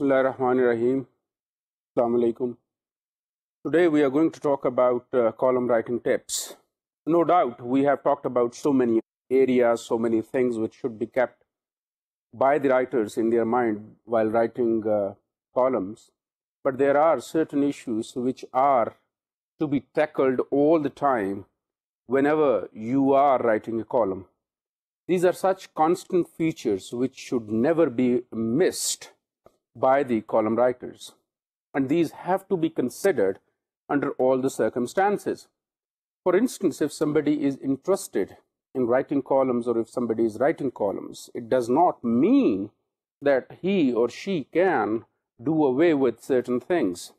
Bismillah ar-Rahman ar-Rahim. Assalamu alaikum. Today we are going to talk about column writing tips. No doubt we have talked about so many areas, so many things which should be kept by the writers in their mind while writing columns. But there are certain issues which are to be tackled all the time whenever you are writing a column. These are such constant features which should never be missed by the column writers. And these have to be considered under all the circumstances. For instance, if somebody is interested in writing columns or if somebody is writing columns, it does not mean that he or she can do away with certain things.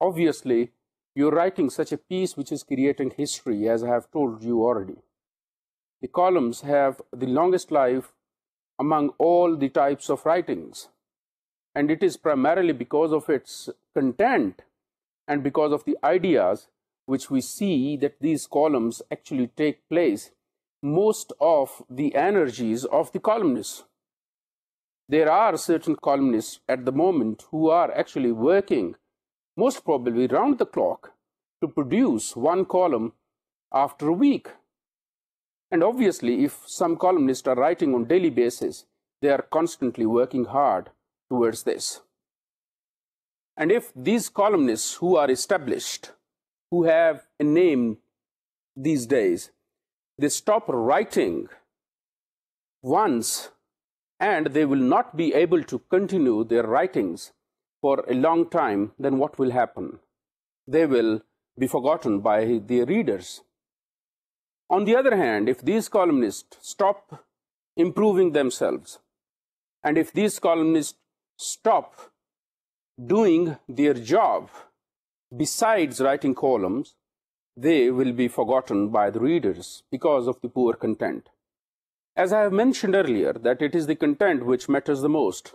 Obviously, you're writing such a piece which is creating history, as I have told you already. The columns have the longest life among all the types of writings. And it is primarily because of its content and because of the ideas which we see that these columns actually take place. Most of the energies of the columnists. There are certain columnists at the moment who are actually working most probably round the clock to produce one column after a week. And obviously, if some columnists are writing on daily basis, they are constantly working hard towards this. And if these columnists who are established, who have a name these days, they stop writing once and they will not be able to continue their writings for a long time, then what will happen? They will be forgotten by their readers. On the other hand, if these columnists stop improving themselves, and if these columnists stop doing their job besides writing columns, they will be forgotten by the readers because of the poor content. As I have mentioned earlier, that it is the content which matters the most.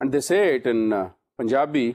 And they say it in Punjabi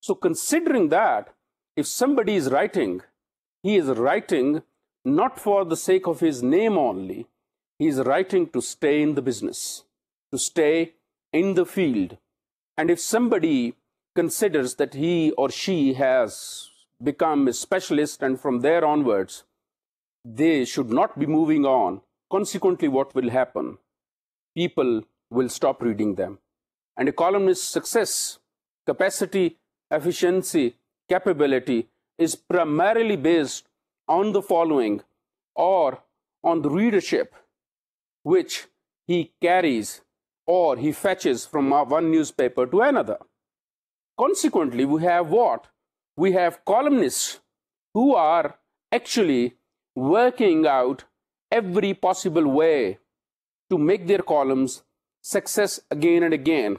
So considering that, if somebody is writing, he is writing not for the sake of his name only. He is writing to stay in the business, to stay in the field. And if somebody considers that he or she has become a specialist and from there onwards, they should not be moving on, consequently what will happen? People will stop reading them. And a columnist's success, capacity, efficiency, capability is primarily based on the following or on the readership which he carries or he fetches from one newspaper to another. Consequently, we have what? We have columnists who are actually working out every possible way to make their columns success again and again.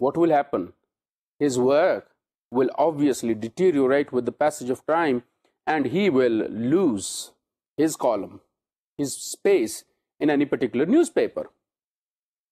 what will happen? His work will obviously deteriorate with the passage of time and he will lose his column, his space in any particular newspaper.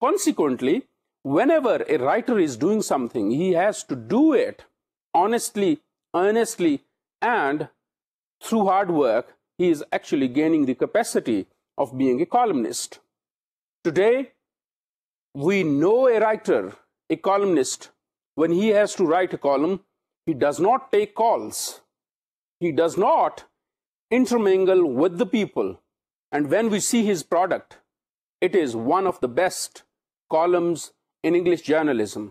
Consequently, whenever a writer is doing something, he has to do it honestly, earnestly, and through hard work, he is actually gaining the capacity of being a columnist. Today, we know a writer, a columnist, when he has to write a column, he does not take calls. He does not intermingle with the people. And when we see his product, it is one of the best columns in English journalism.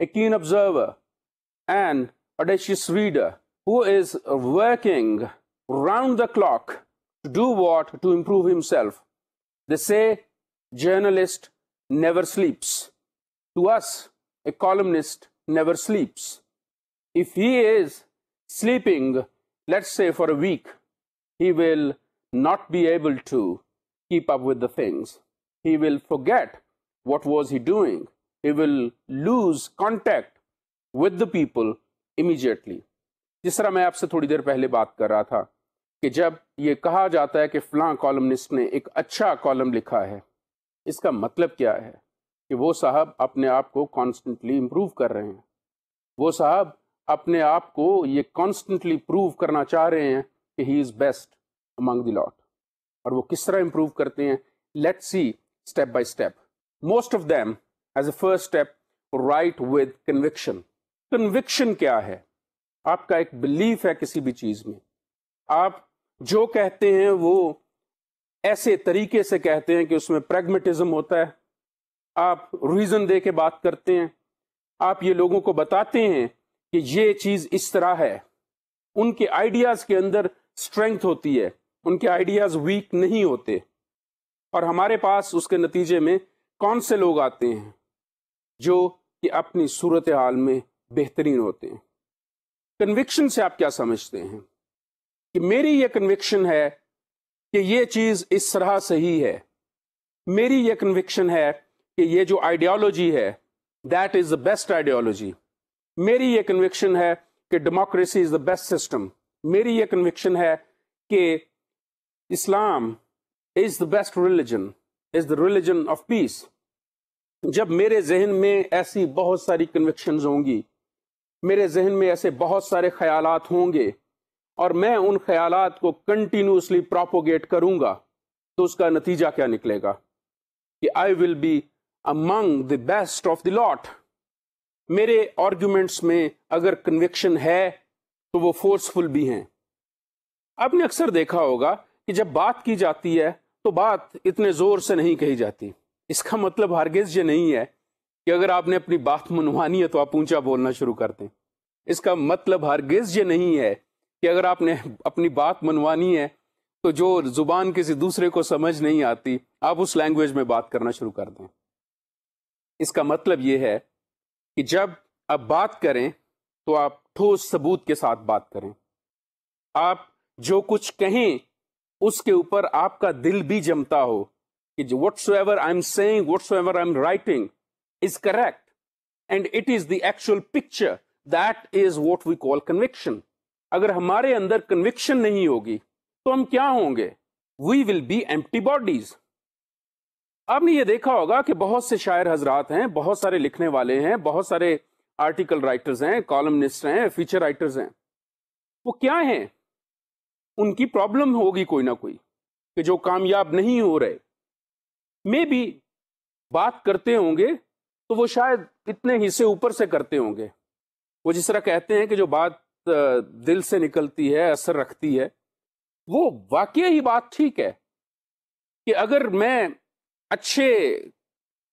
a keen observer, an audacious reader who is working round the clock to do what? To improve himself. They say journalist never sleeps. To us, a columnist never sleeps. If he is sleeping, let's say for a week, he will not be able to keep up with the things. He will forget what was he doing. He will lose contact with the people immediately. جس طرح میں آپ سے تھوڑی دیر پہلے بات کر رہا تھا کہ جب یہ کہا جاتا ہے کہ فلاں کالمنسٹ نے ایک اچھا کالم لکھا ہے، اس کا مطلب کیا ہے کہ وہ صاحب اپنے آپ کو کانسٹنٹلی امپروو کر رہے ہیں. وہ صاحب اپنے آپ کو یہ کانسٹنٹلی پروو کرنا چاہ رہے ہیں کہ ہی از بیسٹ امنگ دی لاٹ. اور وہ کس طرح امپروو کرتے ہیں؟ Let see step by step. Most of them as a first step right with conviction. Conviction کیا ہے؟ آپ کا ایک بلیف ہے کسی بھی چیز میں. آپ جو کہتے ہیں وہ ایسے طریقے سے کہتے ہیں کہ اس میں پریگمیٹزم ہوتا ہے. آپ ریزن دے کے بات کرتے ہیں. آپ یہ لوگوں کو بتاتے ہیں کہ یہ چیز اس طرح ہے. ان کے آئیڈیاز کے اندر اسٹرینگتھ ہوتی ہے، ان کے آئیڈیاز ویک نہیں ہوتے. اور ہمارے پاس اس کے نتیجے میں کون سے لوگ آتے ہیں جو کہ اپنی صورتحال میں بہترین ہوتے ہیں. کنوکشن سے آپ کیا سمجھتے ہیں؟ کہ میری یہ کنوکشن ہے کہ یہ چیز اس طرح صحیح ہے. میری یہ کنوکشن ہے کہ یہ جو آئیڈیالوجی ہے that is the best ideology. میری یہ کنوکشن ہے کہ democracy is the best system. میری یہ کنوکشن ہے کہ Islam is the best religion, is the religion of peace. جب میرے ذہن میں ایسی بہت ساری کنوکشنز ہوں گی، میرے ذہن میں ایسے بہت سارے خیالات ہوں گے، اور میں ان خیالات کو کنٹینیوسلی پروپوگیٹ کروں گا، تو اس کا نتیجہ کیا نکلے گا؟ کہ I will be among the best of the lot. میرے آرگیومنٹس میں اگر کنوکشن ہے تو وہ فورسفل بھی ہیں. آپ نے اکثر دیکھا ہوگا کہ جب بات کی جاتی ہے تو بات اتنے زور سے نہیں کہی جاتی. اس کا مطلب ہرگز یہ نہیں ہے کہ اگر آپ نے اپنی بات منوانی ہے تو آپ اونچا بولنا شروع کر دیں. اس کا مطلب ہرگز یہ نہیں ہے کہ اگر آپ نے اپنی بات منوانی ہے تو جو زبان کسی دوسرے کو سمجھ نہیں آتی آپ اس لینگویج میں بات کرنا شروع کر دیں. اس کا مطلب یہ ہے کہ جب آپ بات کریں تو آپ ٹھوس ثبوت کے ساتھ بات کریں. آپ جو کچھ کہیں اس کے اوپر آپ کا دل بھی جمتا ہو کہ whatsoever I'm saying, whatsoever I'm writing is correct and it is the actual picture. That is what we call conviction. اگر ہمارے اندر کنوکشن نہیں ہوگی تو ہم کیا ہوں گے؟ We will be empty bodies. آپ نے یہ دیکھا ہوگا کہ بہت سے شاعر حضرات ہیں، بہت سارے لکھنے والے ہیں، بہت سارے آرٹیکل رائٹرز ہیں، کالمنسٹ ہیں، فیچر رائٹرز ہیں. وہ کیا ہیں؟ ان کی پرابلم ہوگی کوئی نہ کوئی کہ جو کامیاب نہیں ہو رہے. میں بھی بات کرتے ہوں گے تو وہ شاید اتنے حصے اوپر سے کرتے ہوں گے. وہ جس طرح کہتے ہیں کہ جو بات دل سے نکلتی ہے اثر رکھتی ہے، وہ واقعی ہی بات ٹھیک ہے کہ اگر میں اچھے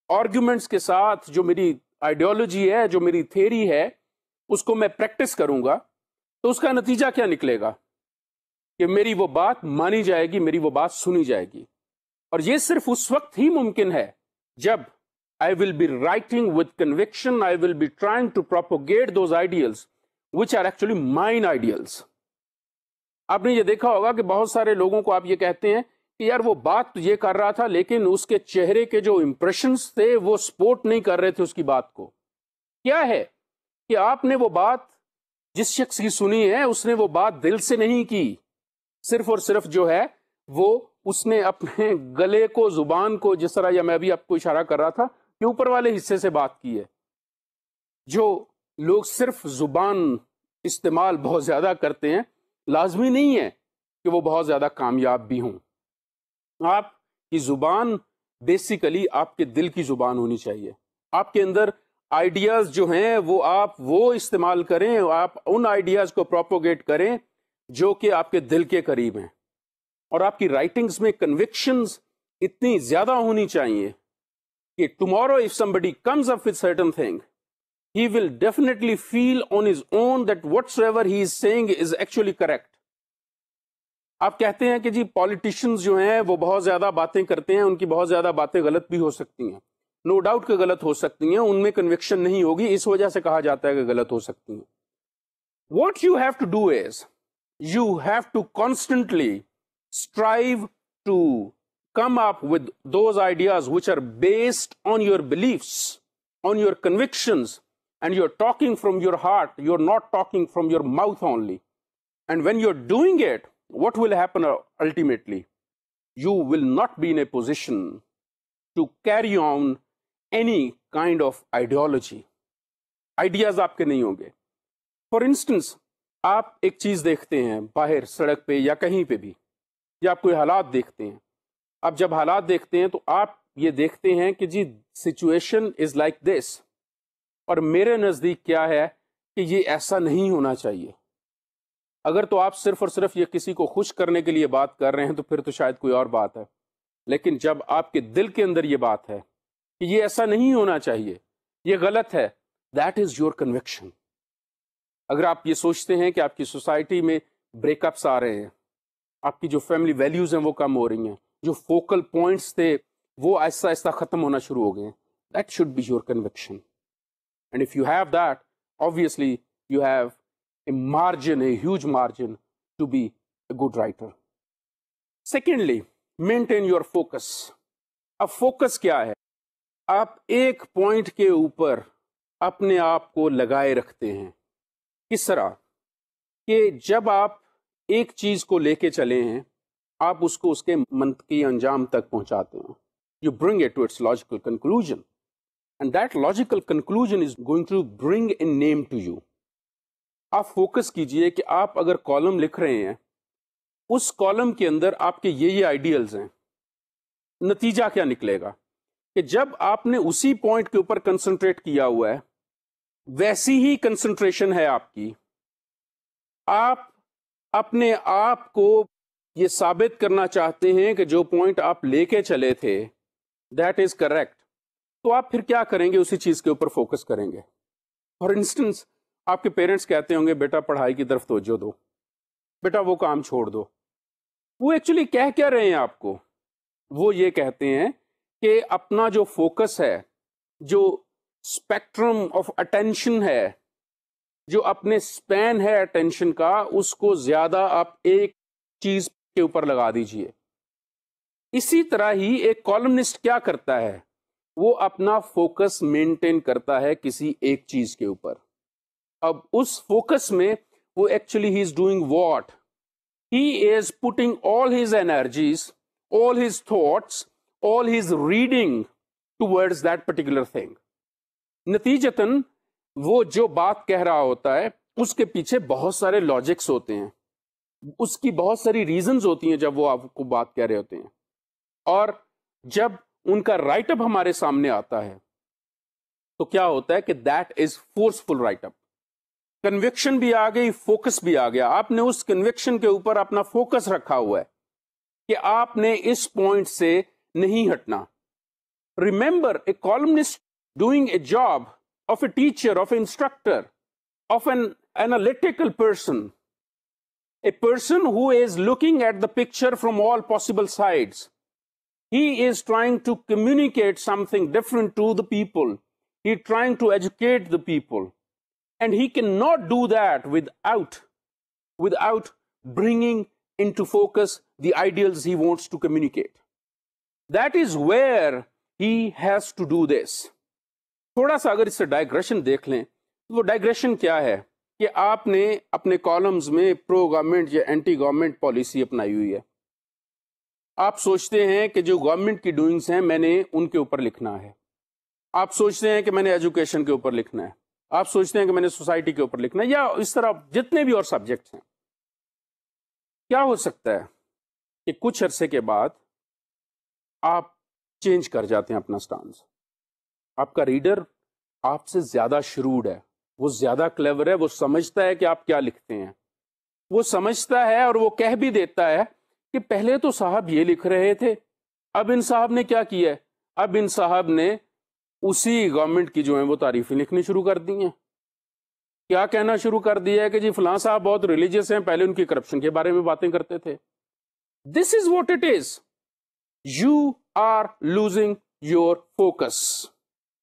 آرگیومنٹس کے ساتھ جو میری آئیڈیالوجی ہے، جو میری تھیری ہے، اس کو میں پریکٹس کروں گا تو اس کا نتیجہ کیا نکلے گا؟ کہ میری وہ بات مانی جائے گی، میری وہ بات سنی جائے گی. اور یہ صرف اس وقت ہی ممکن ہے جب I will be writing with conviction, I will be trying to propagate those ideals which are actually mine ideals. آپ نے یہ دیکھا ہوگا کہ بہت سارے لوگوں کو آپ یہ کہتے ہیں کہ یار وہ بات یہ کر رہا تھا لیکن اس کے چہرے کے جو امپریشنز تھے وہ سپورٹ نہیں کر رہے تھے اس کی بات کو. کیا ہے کہ آپ نے وہ بات جس شخص کی سنی ہے اس نے وہ بات دل سے نہیں کی، صرف اور صرف جو ہے وہ اس نے اپنے گلے کو، زبان کو، جس طرح یا میں بھی آپ کو اشارہ کر رہا تھا کہ اوپر والے حصے سے بات کی ہے. جو لوگ صرف زبان استعمال بہت زیادہ کرتے ہیں لازمی نہیں ہے کہ وہ بہت زیادہ کامیاب بھی ہوں. آپ کی زبان بیسیکلی آپ کے دل کی زبان ہونی چاہیے. آپ کے اندر آئیڈیاز جو ہیں آپ وہ استعمال کریں، آپ ان آئیڈیاز کو پروپوگیٹ کریں جو کہ آپ کے دل کے قریب ہیں. اور آپ کی رائٹنگز میں کنوکشنز اتنی زیادہ ہونی چاہیے کہ tomorrow if somebody comes up with certain thing he will definitely feel on his own that whatsoever he is saying is actually correct. آپ کہتے ہیں کہ جی پالیٹیشنز جو ہیں وہ بہت زیادہ باتیں کرتے ہیں, ان کی بہت زیادہ باتیں غلط بھی ہو سکتی ہیں, نو ڈاؤٹ کہ غلط ہو سکتی ہیں, ان میں کنوکشن نہیں ہوگی, اس وجہ سے کہا جاتا ہے کہ غلط ہو سکتی ہیں. What you have to do is you have to constantly strive to come up with those ideas which are based on your beliefs, on your convictions, and you're talking from your heart, you're not talking from your mouth only. And when you're doing it, what will happen ultimately? You will not be in a position to carry on any kind of ideology. Ideas آپ کے نہیں ہوں گے. For instance, آپ ایک چیز دیکھتے ہیں باہر سڑک پہ یا کہیں پہ بھی, یا آپ کوئی حالات دیکھتے ہیں. آپ جب حالات دیکھتے ہیں تو آپ یہ دیکھتے ہیں کہ جی سچویشن از لائک دس, اور میرے نزدیک کیا ہے کہ یہ ایسا نہیں ہونا چاہیے. اگر تو آپ صرف اور صرف یہ کسی کو خوش کرنے کے لیے بات کر رہے ہیں تو پھر تو شاید کوئی اور بات ہے, لیکن جب آپ کے دل کے اندر یہ بات ہے کہ یہ ایسا نہیں ہونا چاہیے, یہ غلط ہے, دیٹ از یور کنوکشن. اگر آپ یہ سوچتے ہیں کہ آپ کی سوسائٹی میں بریک اپس آ رہے ہیں, آپ کی جو فیملی ویلیوز ہیں وہ کم ہو رہی ہیں, جو فوکل پوائنٹس تھے وہ آہستہ آہستہ ختم ہونا شروع ہو گئے ہیں, that should be your conviction. And if you have that, obviously you have a margin, a huge margin to be a good writer. Secondly, maintain your focus. اب فوکس کیا ہے؟ آپ ایک پوائنٹ کے اوپر اپنے آپ کو لگائے رکھتے ہیں. کس طرح کہ جب آپ ایک چیز کو لے کے چلے ہیں, آپ اس کو اس کے منطقی انجام تک پہنچاتے ہیں. You bring it to its logical conclusion. And that logical conclusion is going to bring a name to you. آپ فوکس کیجئے کہ آپ اگر کالم لکھ رہے ہیں, اس کالم کے اندر آپ کے یہ آئیڈیلز ہیں. نتیجہ کیا نکلے گا کہ جب آپ نے اسی پوائنٹ کے اوپر کنسنٹریٹ کیا ہوا ہے, ویسی ہی کنسنٹریشن ہے آپ کی, آپ اپنے آپ کو یہ ثابت کرنا چاہتے ہیں کہ جو پوائنٹ آپ لے کے چلے تھے دیٹ از کریکٹ, تو آپ پھر کیا کریں گے؟ اسی چیز کے اوپر فوکس کریں گے. فار انسٹنس, آپ کے پیرنٹس کہتے ہوں گے بیٹا پڑھائی کی طرف توجہ دو, بیٹا وہ کام چھوڑ دو. وہ ایکچولی کہہ کیا رہے ہیں آپ کو؟ وہ یہ کہتے ہیں کہ اپنا جو فوکس ہے, جو اسپیکٹرم آف اٹینشن ہے, جو اپنے سپین ہے اٹینشن کا, اس کو زیادہ آپ ایک چیز کے اوپر لگا دیجئے. اسی طرح ہی ایک کالمنسٹ کیا کرتا ہے؟ وہ اپنا فوکس مینٹین کرتا ہے کسی ایک چیز کے اوپر. اب اس فوکس میں وہ actually he is doing what? He is putting all his energies, all his thoughts, all his reading towards that particular thing. نتیجتاً وہ جو بات کہہ رہا ہوتا ہے اس کے پیچھے بہت سارے لاجکس ہوتے ہیں, اس کی بہت ساری ریزنز ہوتی ہیں جب وہ آپ کو بات کہہ رہے ہوتے ہیں. اور جب ان کا رائٹ اپ ہمارے سامنے آتا ہے تو کیا ہوتا ہے کہ that is forceful right up. Conviction بھی آ گئی, فوکس بھی آ گیا. آپ نے اس کنوکشن کے اوپر اپنا فوکس رکھا ہوا ہے کہ آپ نے اس پوائنٹ سے نہیں ہٹنا. Remember, a columnist doing a job of a teacher, of a instructor, of an analytical person, a person who is looking at the picture from all possible sides. He is trying to communicate something different to the people. He is trying to educate the people. And he cannot do that without bringing into focus the ideals he wants to communicate. That is where he has to do this. تھوڑا سا اگر اس سے digression دیکھ لیں, وہ digression کیا ہے کہ آپ نے اپنے کالمز میں پرو گورنمنٹ یا اینٹی گورنمنٹ پالیسی اپنائی ہوئی ہے. آپ سوچتے ہیں کہ جو گورنمنٹ کی ڈوئنگز ہیں میں نے ان کے اوپر لکھنا ہے. آپ سوچتے ہیں کہ میں نے ایجوکیشن کے اوپر لکھنا ہے. آپ سوچتے ہیں کہ میں نے سوسائٹی کے اوپر لکھنا ہے, یا اس طرح جتنے بھی اور سبجیکٹس ہیں. کیا ہو سکتا ہے کہ کچھ عرصے کے بعد آپ چینج کر جاتے ہیں اپنا سٹانس. آپ کا ریڈر آپ سے زیادہ شروڈ ہے, وہ زیادہ کلیور ہے, وہ سمجھتا ہے کہ آپ کیا لکھتے ہیں. وہ سمجھتا ہے اور وہ کہہ بھی دیتا ہے کہ پہلے تو صاحب یہ لکھ رہے تھے, اب ان صاحب نے کیا کیا ہے؟ اب ان صاحب نے اسی گورنمنٹ کی جو ہیں وہ تعریفیں لکھنی شروع کر دی ہیں. کیا کہنا شروع کر دیا ہے کہ جی فلاں صاحب بہت ریلیجیس ہیں, پہلے ان کی کرپشن کے بارے میں باتیں کرتے تھے. This is what it is. You are losing your focus.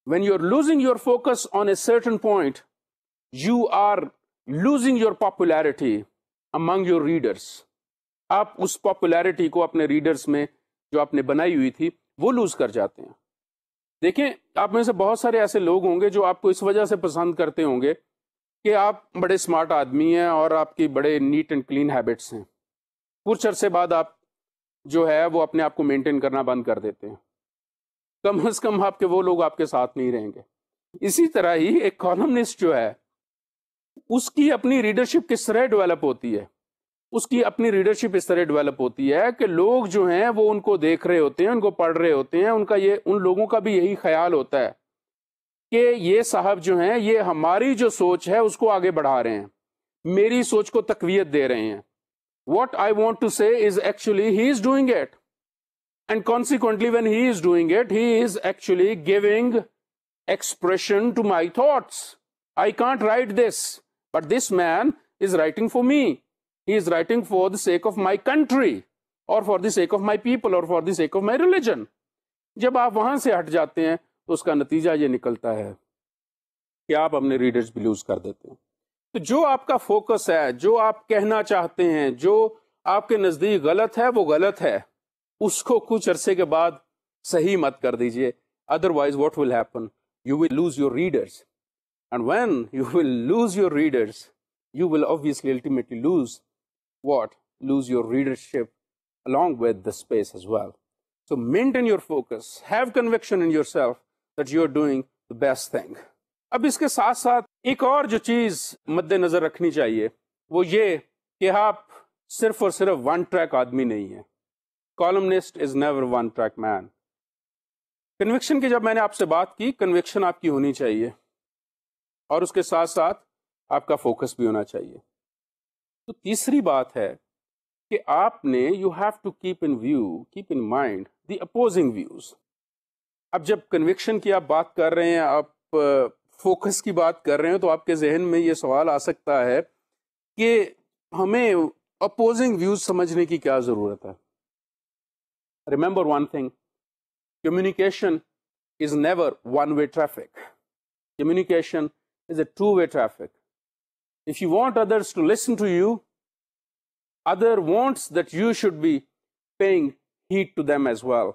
When you are losing your focus on a certain point, you are losing your popularity among your readers. آپ اس پاپولیرٹی کو اپنے ریڈرس میں جو آپ نے بنائی ہوئی تھی وہ لوز کر جاتے ہیں. دیکھیں, آپ میں سے بہت سارے ایسے لوگ ہوں گے جو آپ کو اس وجہ سے پسند کرتے ہوں گے کہ آپ بڑے اسمارٹ آدمی ہیں اور آپ کی بڑے نیٹ اینڈ کلین ہیبٹس ہیں. کچھ عرصے بعد آپ جو ہے وہ اپنے آپ کو مینٹین کرنا بند کر دیتے ہیں. کم از کم آپ کے وہ لوگ آپ کے ساتھ نہیں رہیں گے. اسی طرح ہی ایک کالمنسٹ جو ہے اس کی اپنی ریڈرشپ کس طرح ڈیولپ ہوتی ہے. اس کی اپنی ریڈرشپ اس طرح ڈیولپ ہوتی ہے کہ لوگ جو ہیں وہ ان کو دیکھ رہے ہوتے ہیں, ان کو پڑھ رہے ہوتے ہیں, ان لوگوں کا بھی یہی خیال ہوتا ہے کہ یہ صاحب جو ہیں یہ ہماری جو سوچ ہے اس کو آگے بڑھا رہے ہیں, میری سوچ کو تقویت دے رہے ہیں. What I want to say is actually he is doing it. And consequently when he is doing it, he is actually giving expression to my thoughts. I can't write this, but this man is writing for me. He is writing for the sake of my country, or for the sake of my people, or for the sake of my religion. جب آپ وہاں سے ہٹ جاتے ہیں تو اس کا نتیجہ یہ نکلتا ہے کہ آپ اپنے ریڈرز بھی لوز کر دیتے ہیں. تو جو آپ کا فوکس ہے, جو آپ کہنا چاہتے ہیں, جو آپ کے نزدیک غلط ہے وہ غلط ہے, اس کو کچھ عرصے کے بعد صحیح مت کر دیجئے. Otherwise what will happen, you will lose your readers, and when you will lose your readers you will obviously ultimately lose what? Lose your readership along with the space as well. So maintain your focus, have conviction in yourself that you are doing the best thing. اب اس کے ساتھ ساتھ ایک اور جو چیز مد نظر رکھنی چاہیے وہ یہ کہ آپ صرف اور صرف ون ٹریک آدمی نہیں ہیں. Columnist is never one track man. Conviction کی جب میں نے آپ سے بات کی, کنوکشن آپ کی ہونی چاہیے اور اس کے ساتھ ساتھ آپ کا فوکس بھی ہونا چاہیے. تو تیسری بات ہے کہ آپ نے you have to keep in mind the opposing views. اب جب کنوکشن کی آپ بات کر رہے ہیں, آپ فوکس کی بات کر رہے ہیں, تو آپ کے ذہن میں یہ سوال آ سکتا ہے کہ ہمیں اپوزنگ ویوز سمجھنے کی کیا ضرورت ہے. Remember one thing, communication is never one way traffic. Communication is a two way traffic. If you want others to listen to you, other wants that you should be paying heed to them as well.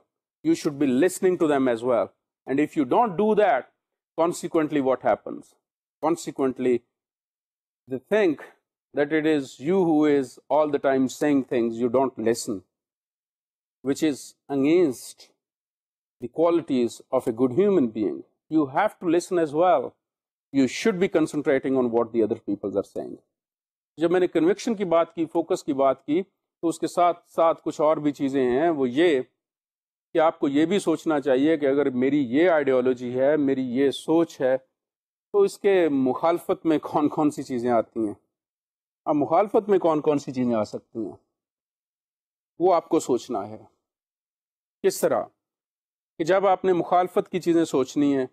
You should be listening to them as well. And if you don't do that, consequently what happens? Consequently, they think that it is you who is all the time saying things, you don't listen, which is against the qualities of a good human being. You have to listen as well. You should be concentrating on what the other people are saying. جب میں نے conviction کی بات کی, focus کی بات کی, تو اس کے ساتھ ساتھ کچھ اور بھی چیزیں ہیں. وہ یہ کہ آپ کو یہ بھی سوچنا چاہیے کہ اگر میری یہ آئیڈیالوجی ہے, میری یہ سوچ ہے, تو اس کے مخالفت میں کون کون سی چیزیں آتی ہیں. اب مخالفت میں کون کون سی چیزیں آ سکتی ہیں وہ آپ کو سوچنا ہے. کس طرح کہ جب آپ نے مخالفت کی چیزیں سوچنی ہیں,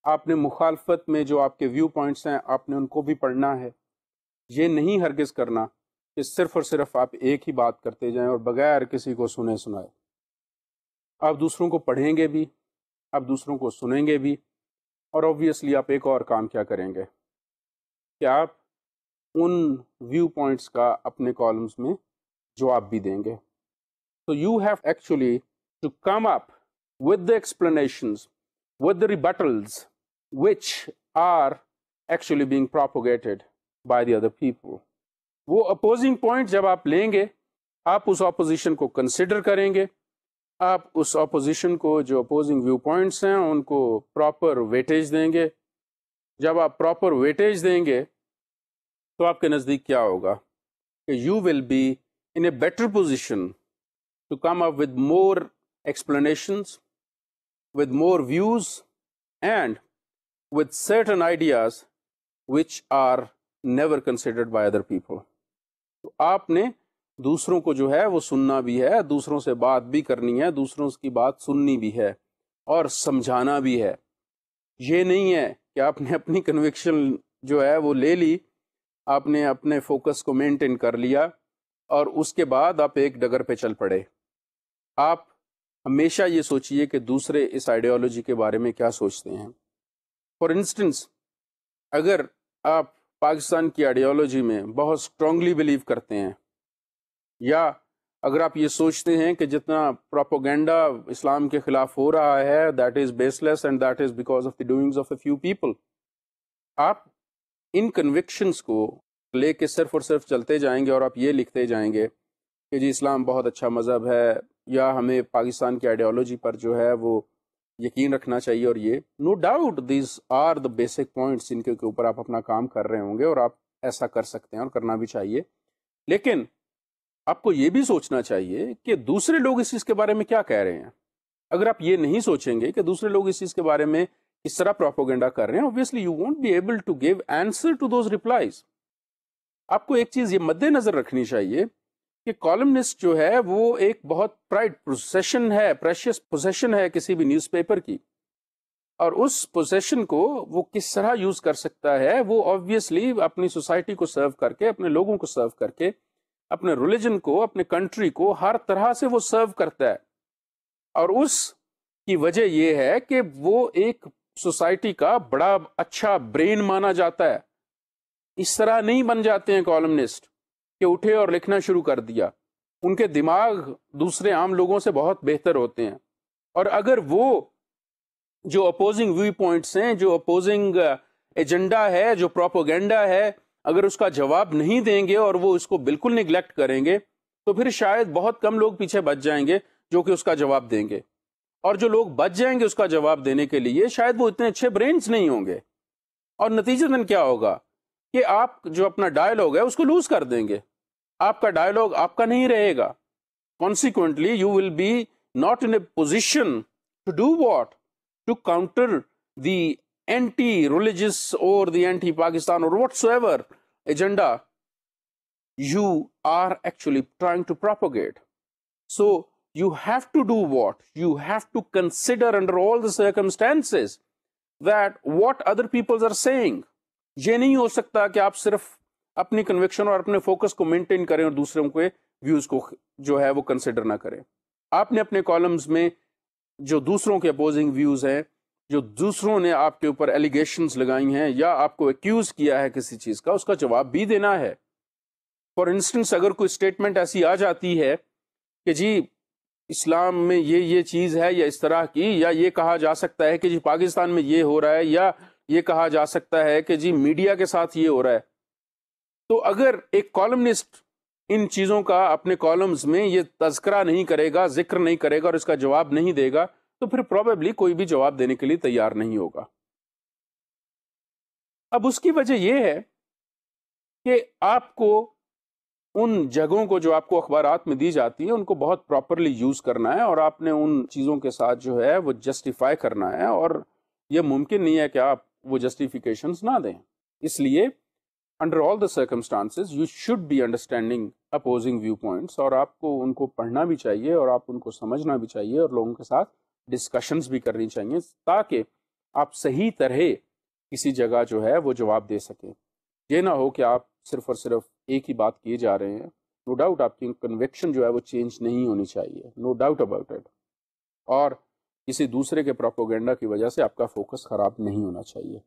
آپ نے مخالفت میں جو آپ کے ویو پوائنٹس ہیں آپ نے ان کو بھی پڑھنا ہے. یہ نہیں ہرگز کرنا کہ صرف اور صرف آپ ایک ہی بات کرتے جائیں اور بغیر کسی کو سنے سنائے. آپ دوسروں کو پڑھیں گے بھی, آپ دوسروں کو سنیں گے بھی, اور اوبویسلی آپ ایک اور کام کیا کریں گے کہ آپ ان ویو پوائنٹس کا اپنے کالمز میں جواب بھی دیں گے. So you have actually to come up with the explanations, with the rebuttals which are actually being propagated by the other people. وہ opposing point جب آپ لیں گے, آپ اس opposition کو consider کریں گے, آپ اس opposition کو جو opposing view points ہیں ان کو proper weightage دیں گے. جب آپ proper weightage دیں گے تو آپ کے نزدیک کیا ہوگا کہ you will be in a better position to come up with more explanations, with more views, and with certain ideas which are never considered by other people. تو آپ نے دوسروں کو جو ہے وہ سننا بھی ہے, دوسروں سے بات بھی کرنی ہے, دوسروں کی بات سننی بھی ہے, اور سمجھانا بھی ہے. یہ نہیں ہے کہ آپ نے اپنی کنوکشن جو ہے وہ لے لی, آپ نے اپنے فوکس کو مینٹین کر لیا اور اس کے بعد آپ ایک ڈگر پہ چل پڑے. آپ ہمیشہ یہ سوچئے کہ دوسرے اس آئیڈیالوجی کے بارے میں کیا سوچتے ہیں. فار انسٹنس, اگر آپ پاکستان کی آئیڈیالوجی میں بہت اسٹرانگلی بلیو کرتے ہیں, یا اگر آپ یہ سوچتے ہیں کہ جتنا پروپوگنڈا اسلام کے خلاف ہو رہا ہے that is base less and that is because of the doings of a few people, آپ ان کنوکشنز کو لے کے صرف اور صرف چلتے جائیں گے اور آپ یہ لکھتے جائیں گے کہ جی اسلام بہت اچھا مذہب ہے, یا ہمیں پاکستان کی آئیڈیالوجی پر جو ہے وہ یقین رکھنا چاہیے, اور یہ no doubt these are the basic points ان کے اوپر آپ اپنا کام کر رہے ہوں گے اور آپ ایسا کر سکتے ہیں اور کرنا بھی چاہیے. لیکن آپ کو یہ بھی سوچنا چاہیے کہ دوسرے لوگ اس چیز کے بارے میں کیا کہہ رہے ہیں. اگر آپ یہ نہیں سوچیں گے کہ دوسرے لوگ اس چیز کے بارے میں اس طرح پروپوگنڈا کر رہے ہیں, obviously you won't be able to give answer to those replies. آپ کو ایک چیز یہ مد نظر رکھنی چاہیے کہ کالمنسٹ جو ہے وہ ایک بہت پرائڈ پوزیشن ہے, پریشیس پوزیشن ہے کسی بھی نیوز پیپر کی, اور اس پوزیشن کو وہ کس طرح یوز کر سکتا ہے, وہ آبویسلی اپنی سوسائٹی کو سرو کر کے, اپنے لوگوں کو سرو کر کے, اپنے ریلیجن کو, اپنے کنٹری کو ہر طرح سے وہ سرو کرتا ہے. اور اس کی وجہ یہ ہے کہ وہ ایک سوسائٹی کا بڑا اچھا برین مانا جاتا ہے. اس طرح نہیں بن جاتے ہیں کالمنسٹ کہ اٹھے اور لکھنا شروع کر دیا. ان کے دماغ دوسرے عام لوگوں سے بہت بہتر ہوتے ہیں, اور اگر وہ جو اپوزنگ ویو پوائنٹس ہیں, جو اپوزنگ ایجنڈا ہے, جو پروپوگنڈا ہے, اگر اس کا جواب نہیں دیں گے اور وہ اس کو بالکل نیگلیکٹ کریں گے تو پھر شاید بہت کم لوگ پیچھے بچ جائیں گے جو کہ اس کا جواب دیں گے. اور جو لوگ بچ جائیں گے اس کا جواب دینے کے لیے شاید وہ اتنے اچھے برینز نہیں ہوں گے, اور نتیجتاً کیا ہوگا کہ آپ جو اپنا ڈائلاگ ہے اس کو لوز کر دیں گے. آپ کا ڈائلاگ آپ کا نہیں رہے گا. Consequently you will be not in a position to do what, to counter the anti religious اور دی اینٹی پاکستان اور whatsoever agenda you are actually trying to propagate. So you have to do what? You have to consider under all the circumstances that what other people are saying. یہ نہیں ہو سکتا کہ آپ صرف اپنی conviction اور اپنے فوکس کو مینٹین کریں اور دوسروں کے ویوز کو جو ہے وہ کنسیڈر نہ کریں. آپ نے اپنے کالمز میں جو دوسروں کے اپوزنگ ویوز ہیں, جو دوسروں نے آپ کے اوپر ایلیگیشنز لگائی ہیں یا آپ کو ایکیوز کیا ہے کسی چیز کا, اس کا جواب بھی دینا ہے. فار انسٹنس, اگر کوئی اسٹیٹمنٹ ایسی آ جاتی ہے کہ جی اسلام میں یہ چیز ہے یا اس طرح کی, یا یہ کہا جا سکتا ہے کہ جی پاکستان میں یہ ہو رہا ہے, یا یہ کہا جا سکتا ہے کہ جی میڈیا کے ساتھ یہ ہو رہا ہے, تو اگر ایک کالمنسٹ ان چیزوں کا اپنے کالمز میں یہ تذکرہ نہیں کرے گا, ذکر نہیں کرے گا اور اس کا جواب نہیں دے گا, تو پھر پروبیبلی کوئی بھی جواب دینے کے لیے تیار نہیں ہوگا. اب اس کی وجہ یہ ہے کہ آپ کو ان جگہوں کو جو آپ کو اخبارات میں دی جاتی ہیں ان کو بہت پراپرلی یوز کرنا ہے, اور آپ نے ان چیزوں کے ساتھ جو ہے وہ جسٹیفائی کرنا ہے, اور یہ ممکن نہیں ہے کہ آپ وہ جسٹیفیکیشنز نہ دیں. اس لیے under all the circumstances you should be understanding opposing view points, اور آپ کو ان کو پڑھنا بھی چاہیے اور آپ ان کو سمجھنا بھی چاہیے اور لوگوں کے ساتھ ڈسکشنز بھی کرنی چاہیے تاکہ آپ صحیح طرح کسی جگہ جو ہے وہ جواب دے سکیں. یہ نہ ہو کہ آپ صرف اور صرف ایک ہی بات کیے جا رہے ہیں. نو ڈاؤٹ آپ کی کنوکشن جو ہے وہ چینج نہیں ہونی چاہیے, نو ڈاؤٹ اباؤٹ اٹ, اور کسی دوسرے کے پروپوگنڈا کی وجہ سے آپ کا فوکس خراب نہیں ہونا چاہیے.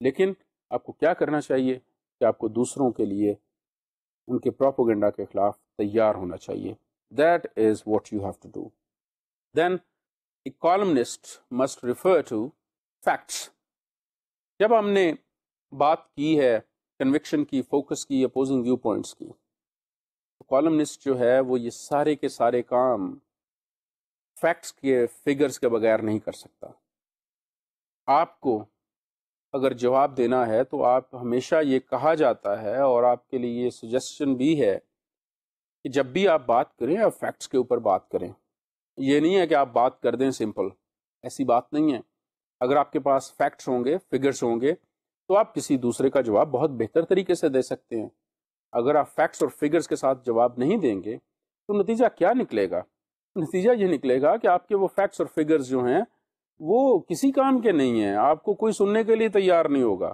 لیکن آپ کو کیا کرنا چاہیے کہ آپ کو دوسروں کے لیے ان کے پروپوگنڈا کے خلاف تیار ہونا چاہیے. That is what you have to do. Then a columnist must refer to facts. جب ہم نے بات کی ہے کنوکشن کی, فوکس کی, اپوزنگ ویو پوائنٹس کی, کالمنسٹ جو ہے وہ یہ سارے کے سارے کام فیکٹس کے, فگرز کے بغیر نہیں کر سکتا. آپ کو اگر جواب دینا ہے تو آپ ہمیشہ یہ کہا جاتا ہے, اور آپ کے لیے یہ سجیشن بھی ہے کہ جب بھی آپ بات کریں آپ فیکٹس کے اوپر بات کریں. یہ نہیں ہے کہ آپ بات کر دیں سمپل, ایسی بات نہیں ہے. اگر آپ کے پاس فیکٹس ہوں گے, فگرز ہوں گے, تو آپ کسی دوسرے کا جواب بہت بہتر طریقے سے دے سکتے ہیں. اگر آپ فیکٹس اور فگرز کے ساتھ جواب نہیں دیں گے تو نتیجہ کیا نکلے گا؟ نتیجہ یہ نکلے گا کہ آپ کے وہ فیکٹس اور فگرز جو ہیں وہ کسی کام کے نہیں ہیں، آپ کو کوئی سننے کے لیے تیار نہیں ہوگا.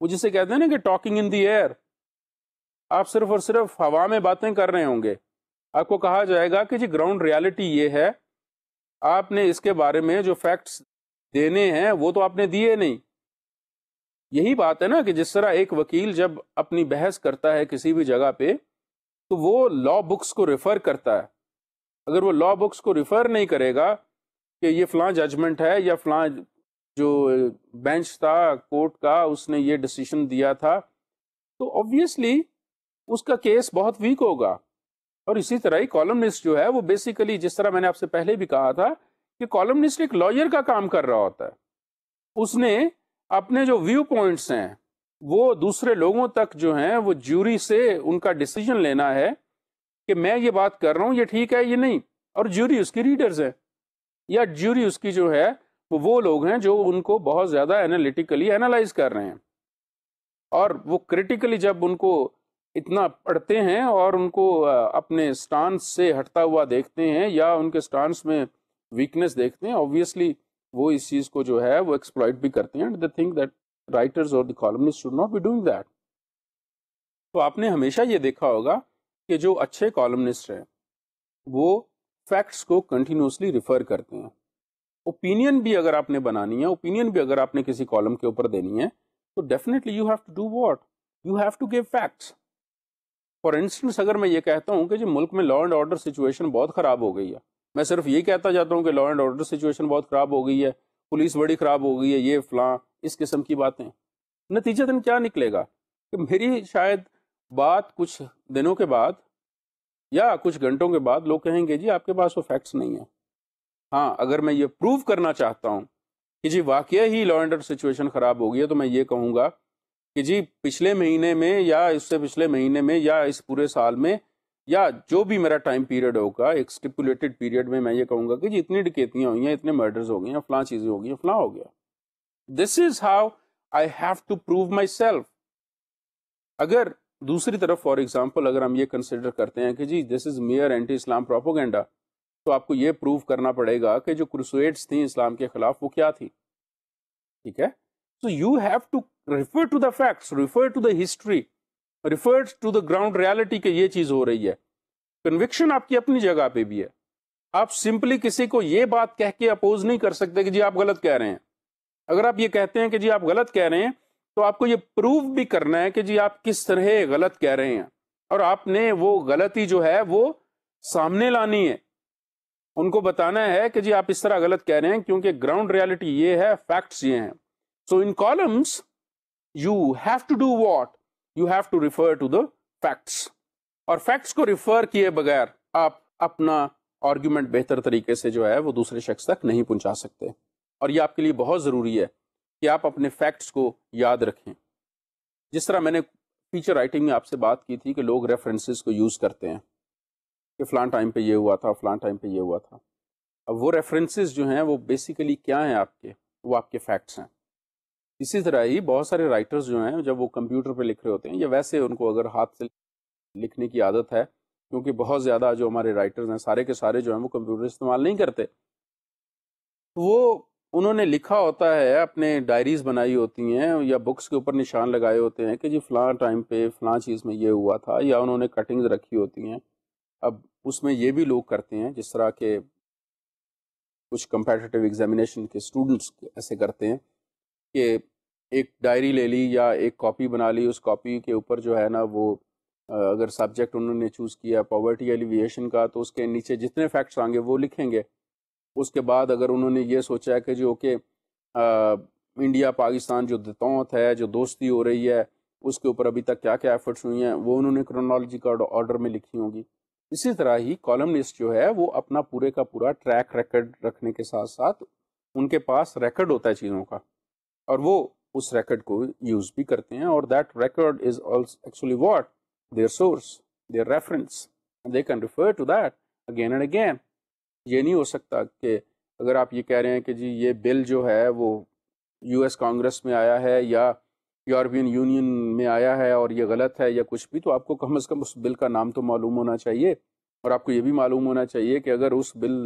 وہ جسے کہتے ہیں نا کہ ٹاکنگ ان دی ایئر، آپ صرف اور صرف ہوا میں باتیں کر رہے ہوں گے. آپ کو کہا جائے گا کہ جی گراؤنڈ ریالٹی یہ ہے، آپ نے اس کے بارے میں جو فیکٹس دینے ہیں وہ تو آپ نے دیے نہیں. یہی بات ہے نا کہ جس طرح ایک وکیل جب اپنی بحث کرتا ہے کسی بھی جگہ پہ تو وہ لا بکس کو ریفر کرتا ہے. اگر وہ لا بکس کو ریفر نہیں کرے گا کہ یہ فلاں ججمنٹ ہے یا فلاں جو بینچ تھا کورٹ کا اس نے یہ ڈیسیشن دیا تھا، تو obviously اس کا کیس بہت ویک ہوگا. اور اسی طرح ہی کالمنسٹ جو ہے وہ بیسیکلی جس طرح میں نے آپ سے پہلے بھی کہا تھا کہ کالمنسٹ ایک لائر کا کام کر رہا ہوتا ہے. اس نے اپنے جو ویو پوائنٹس ہیں وہ دوسرے لوگوں تک جو ہیں وہ جیوری سے ان کا ڈیسیجن لینا ہے کہ میں یہ بات کر رہا ہوں یہ ٹھیک ہے یہ نہیں. اور جیوری اس کی ریڈرز ہیں یا جیوری اس کی جو ہے وہ لوگ ہیں جو ان کو بہت زیادہ انالیٹیکلی اینالائز کر رہے ہیں. اور وہ کریٹیکلی جب ان کو اتنا پڑھتے ہیں اور ان کو اپنے سٹانس سے ہٹتا ہوا دیکھتے ہیں یا ان کے سٹانس میں ویکنس دیکھتے ہیں، obviously وہ اس چیز کو جو ہے وہ ایکسپلائٹ بھی کرتے ہیں. they think that writers or the columnists should not be doing that. تو آپ نے ہمیشہ یہ دیکھا ہوگا کہ جو اچھے کالمنسٹ ہیں وہ فیکٹس کو کنٹینیوسلی ریفر کرتے ہیں. اوپینین بھی اگر آپ نے بنانی ہے، اوپینین بھی اگر آپ نے کسی کالم کے اوپر دینی ہے تو definitely you have to do what, you have to give facts. For instance اگر میں یہ کہتا ہوں کہ جی ملک میں لا اینڈ آرڈر سچویشن بہت خراب ہو گئی ہے، میں صرف یہ کہتا جاتا ہوں کہ لا اینڈ آرڈر سچویشن بہت خراب ہو گئی ہے، پولیس بڑی خراب ہو گئی ہے، یہ فلاں اس قسم کی باتیں، نتیجتاً کیا نکلے گا کہ میری شاید بات کچھ دنوں کے بعد یا کچھ گھنٹوں کے بعد لوگ کہیں گے جی آپ کے پاس وہ فیکٹس نہیں ہیں. ہاں اگر میں یہ پروو کرنا چاہتا ہوں کہ جی واقعہ ہی لا اینڈ آرڈر سچویشن خراب ہو گئی ہے تو میں یہ کہوں گا کہ جی پچھلے مہینے میں یا اس سے پچھلے مہینے میں یا اس پورے سال میں یا جو بھی میرا ٹائم پیریڈ ہوگا ایک اسٹیپولیٹڈ پیریڈ میں یہ کہوں گا کہ جی اتنی ڈکیتیاں ہوئی ہیں، اتنے مرڈرز ہو گئی ہیں، فلاں چیزیں ہو گئی ہیں، فلاں ہو گیا. This is how I have to prove myself. اگر دوسری طرف فار ایگزامپل اگر ہم یہ کنسیڈر کرتے ہیں کہ جی دس از میئر اینٹی اسلام پروپیگنڈا، تو آپ کو یہ پروو کرنا پڑے گا کہ جو کروسیڈز تھیں اسلام کے خلاف وہ کیا تھی. ٹھیک ہے، so you have to refer to the facts, refer to the history, refer to the ground reality کہ یہ چیز ہو رہی ہے. کنوکشن آپ کی اپنی جگہ پہ بھی ہے. آپ سمپلی کسی کو یہ بات کہہ کے اپوز نہیں کر سکتے کہ جی آپ غلط کہہ رہے ہیں. اگر آپ یہ کہتے ہیں کہ جی آپ غلط کہہ رہے ہیں تو آپ کو یہ پروو بھی کرنا ہے کہ جی آپ کس طرح غلط کہہ رہے ہیں، اور آپ نے وہ غلطی جو ہے وہ سامنے لانی ہے. ان کو بتانا ہے کہ جی آپ اس طرح غلط کہہ رہے ہیں کیونکہ گراؤنڈ ریالٹی یہ ہے، فیکٹس یہ ہیں. So in columns you have to do what, you have to refer to the facts. اور فیکٹس کو ریفر کیے بغیر آپ اپنا آرگیومنٹ بہتر طریقے سے جو ہے وہ دوسرے شخص تک نہیں پہنچا سکتے. اور یہ آپ کے لیے بہت ضروری ہے کہ آپ اپنے فیکٹس کو یاد رکھیں. جس طرح میں نے فیچر رائٹنگ میں آپ سے بات کی تھی کہ لوگ ریفرنسز کو یوز کرتے ہیں کہ فلاں ٹائم پہ یہ ہوا تھا، فلاں ٹائم پہ یہ ہوا تھا. اب وہ ریفرنسز جو ہیں وہ بیسیکلی کیا ہیں آپ کے، وہ آپ کے فیکٹس ہیں. اسی طرح ہی بہت سارے رائٹرز جو ہیں جب وہ کمپیوٹر پہ لکھ رہے ہوتے ہیں یا ویسے ان کو اگر ہاتھ سے لکھنے کی عادت ہے، کیونکہ بہت زیادہ جو ہمارے رائٹرز ہیں سارے کے سارے جو ہیں وہ کمپیوٹر استعمال نہیں کرتے، وہ انہوں نے لکھا ہوتا ہے، اپنے ڈائریز بنائی ہوتی ہیں یا بکس کے اوپر نشان لگائے ہوتے ہیں کہ جی فلاں ٹائم پہ فلاں چیز میں یہ ہوا تھا، یا انہوں نے کٹنگز رکھی ہوتی ہیں. اب اس میں یہ بھی لوگ کرتے ہیں جس طرح کے کچھ کمپیٹیٹیو ایگزامینیشن کے اسٹوڈنٹس ایسے کرتے ہیں کہ ایک ڈائری لے لی یا ایک کاپی بنا لی، اس کاپی کے اوپر جو ہے نا وہ اگر سبجیکٹ انہوں نے چوز کیا پاورٹی ایلیویشن کا تو اس کے نیچے جتنے فیکٹس آئیں گے وہ لکھیں گے. اس کے بعد اگر انہوں نے یہ سوچا ہے کہ جو کہ انڈیا پاکستان جو دتوت ہے، جو دوستی ہو رہی ہے، اس کے اوپر ابھی تک کیا کیا ایفرٹس ہوئی ہیں وہ انہوں نے کرونالوجی کا آرڈر میں لکھی ہوں گی. اسی طرح ہی کالمنسٹ جو ہے وہ اپنا پورے کا پورا ٹریک ریکڈ رکھنے کے ساتھ ساتھ ان کے پاس ریکڈ ہوتا ہے چیزوں کا، اور وہ اس ریکڈ کو یوز بھی کرتے ہیں. اور that record is actually what their source, their reference, and they can refer to that again and again. یہ نہیں ہو سکتا کہ اگر آپ یہ کہہ رہے ہیں کہ جی یہ بل جو ہے وہ یو ایس کانگریس میں آیا ہے یا یورپین یونین میں آیا ہے اور یہ غلط ہے یا کچھ بھی، تو آپ کو کم از کم اس بل کا نام تو معلوم ہونا چاہیے، اور آپ کو یہ بھی معلوم ہونا چاہیے کہ اگر اس بل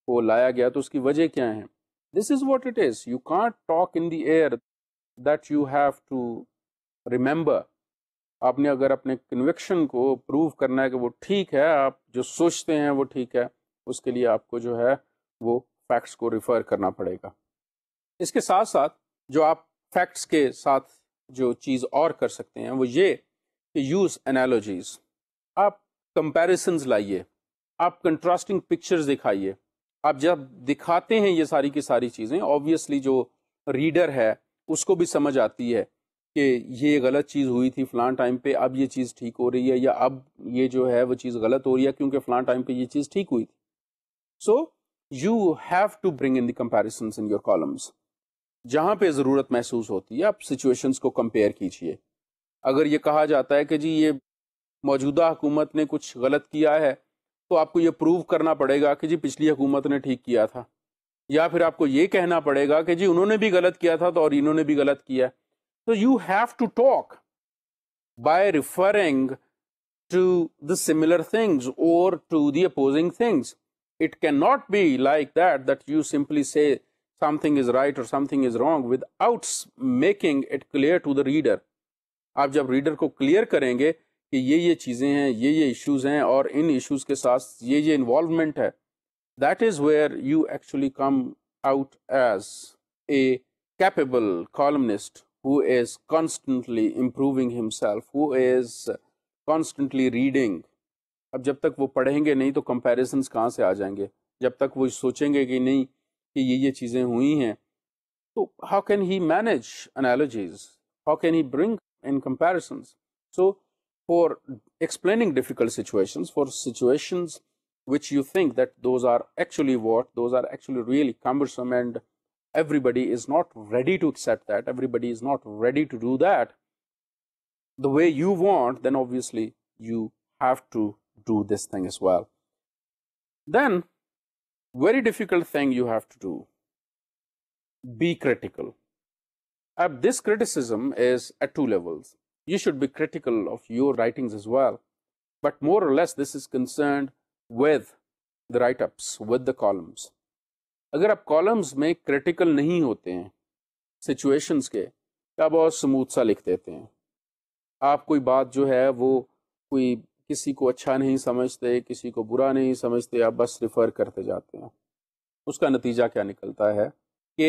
کو لایا گیا تو اس کی وجہ کیا ہیں. This is what it is. You can't talk in the air that you have to remember. آپ نے اگر اپنے کنوکشن کو پروو کرنا ہے کہ وہ ٹھیک ہے، آپ جو سوچتے ہیں وہ ٹھیک ہے، اس کے لیے آپ کو جو ہے وہ فیکٹس کو ریفر کرنا پڑے گا. اس کے ساتھ ساتھ جو آپ فیکٹس کے ساتھ جو چیز اور کر سکتے ہیں وہ یہ کہ یوز انالوجیز. آپ کمپیریسنز لائیے، آپ کنٹراسٹنگ پکچرز دکھائیے. آپ جب دکھاتے ہیں یہ ساری کی ساری چیزیں، آبویسلی جو ریڈر ہے اس کو بھی سمجھ آتی ہے کہ یہ غلط چیز ہوئی تھی فلاں ٹائم پہ، اب یہ چیز ٹھیک ہو رہی ہے، یا اب یہ جو ہے وہ چیز غلط ہو رہی ہے کیونکہ فلاں ٹائم پہ یہ چیز ٹھیک ہوئی تھی. So you have to bring in the comparisons in your columns. جہاں پہ ضرورت محسوس ہوتی ہے آپ سچویشنس کو کمپیئر کیجئے. اگر یہ کہا جاتا ہے کہ جی یہ موجودہ حکومت نے کچھ غلط کیا ہے، تو آپ کو یہ پروو کرنا پڑے گا کہ جی پچھلی حکومت نے ٹھیک کیا تھا، یا پھر آپ کو یہ کہنا پڑے گا کہ جی انہوں نے بھی غلط کیا تھا تو اور انہوں نے بھی غلط کیا. So you have to talk by referring to the similar things or to the opposing things. It cannot be like that you simply say something is right or something is wrong without making it clear to the reader. آپ جب reader کو clear کریں گے کہ یہ چیزیں ہیں، یہ ایشوز ہیں، اور ان ایشوز کے ساتھ یہ انوالومنٹ ہے، that is where you actually come out as a capable columnist who is constantly improving himself, who is constantly reading. اب جب تک وہ پڑھیں گے نہیں تو comparisons کہاں سے آ جائیں گے؟ جب تک وہ سوچیں گے کہ نہیں کہ یہ چیزیں ہوئی ہیں، تو how can he manage analogies? How can he bring in comparisons? So for explaining difficult situations, for situations which you think that those are actually really cumbersome and everybody is not ready to accept that, everybody is not ready to do that the way you want, then obviously you have to do this thing as well. Then, very difficult thing you have to do, be critical. This criticism is at two levels. You should be critical of your writings as well, but more or less this is concerned with the write-ups, with the columns. اگر آپ columns میں critical نہیں ہوتے ہیں situations کے، آپ بہت smooth سا لکھ دیتے ہیں. آپ کوئی بات جو ہے وہ کوئی کسی کو اچھا نہیں سمجھتے، کسی کو برا نہیں سمجھتے، آپ بس ریفر کرتے جاتے ہیں. اس کا نتیجہ کیا نکلتا ہے کہ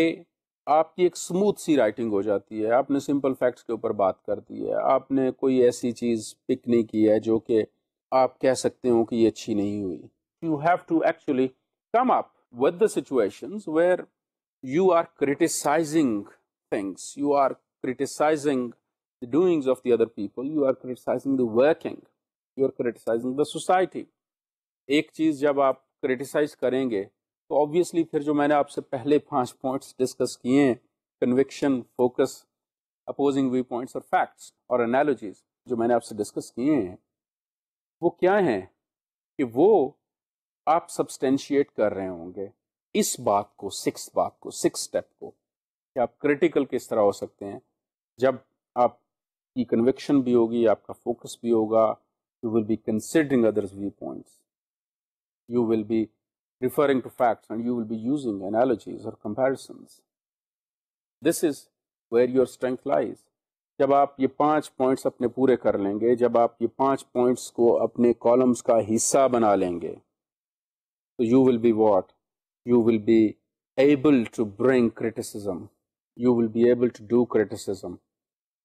آپ کی ایک سموتھ سی رائٹنگ ہو جاتی ہے. آپ نے سمپل فیکٹس کے اوپر بات کر دی ہے، آپ نے کوئی ایسی چیز پک نہیں کی ہے جو کہ آپ کہہ سکتے ہو کہ یہ اچھی نہیں ہوئی. You have to actually come up with the situations where you are criticizing things, you are criticizing the doings of the other people, you are criticizing the working, you are criticizing the society. ایک چیز جب آپ criticize کریں گے تو obviously پھر جو میں نے آپ سے پہلے 5 points ڈسکس کیے ہیں، conviction, focus, opposing viewpoints اور facts اور analogies جو میں نے آپ سے ڈسکس کیے ہیں، وہ کیا ہیں کہ وہ آپ سبسٹینشیٹ کر رہے ہوں گے اس بات کو، 6 اسٹیپ کو، کہ آپ کریٹیکل کس طرح ہو سکتے ہیں. جب آپ کی کنوکشن بھی ہوگی، آپ کا فوکس بھی ہوگا، you will be considering others view points, you will be referring to facts and you will be using analogies اور comparisons. This is where your strength lies. جب آپ یہ 5 پوائنٹس اپنے پورے کر لیں گے، جب آپ یہ 5 پوائنٹس کو اپنے کالمس کا حصہ بنا لیں گے، so you will be what? You will be able to bring criticism. You will be able to do criticism.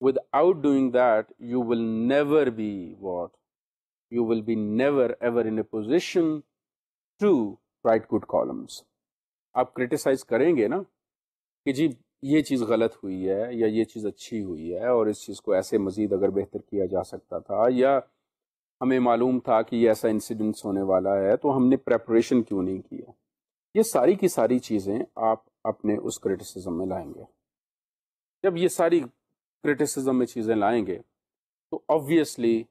Without doing that, you will never be what? You will be never ever in a position to write good columns. آپ criticize کریں گے نا کہ جی یہ چیز غلط ہوئی ہے یا یہ چیز اچھی ہوئی ہے اور اس چیز کو ایسے مزید اگر بہتر کیا جا سکتا تھا، یا ہمیں معلوم تھا کہ یہ ایسا انسیڈنٹس ہونے والا ہے تو ہم نے پریپریشن کیوں نہیں کیا. یہ ساری کی ساری چیزیں آپ اپنے اس کریٹیسزم میں لائیں گے. جب یہ ساری کریٹیسزم میں چیزیں لائیں گے تو آبویسلی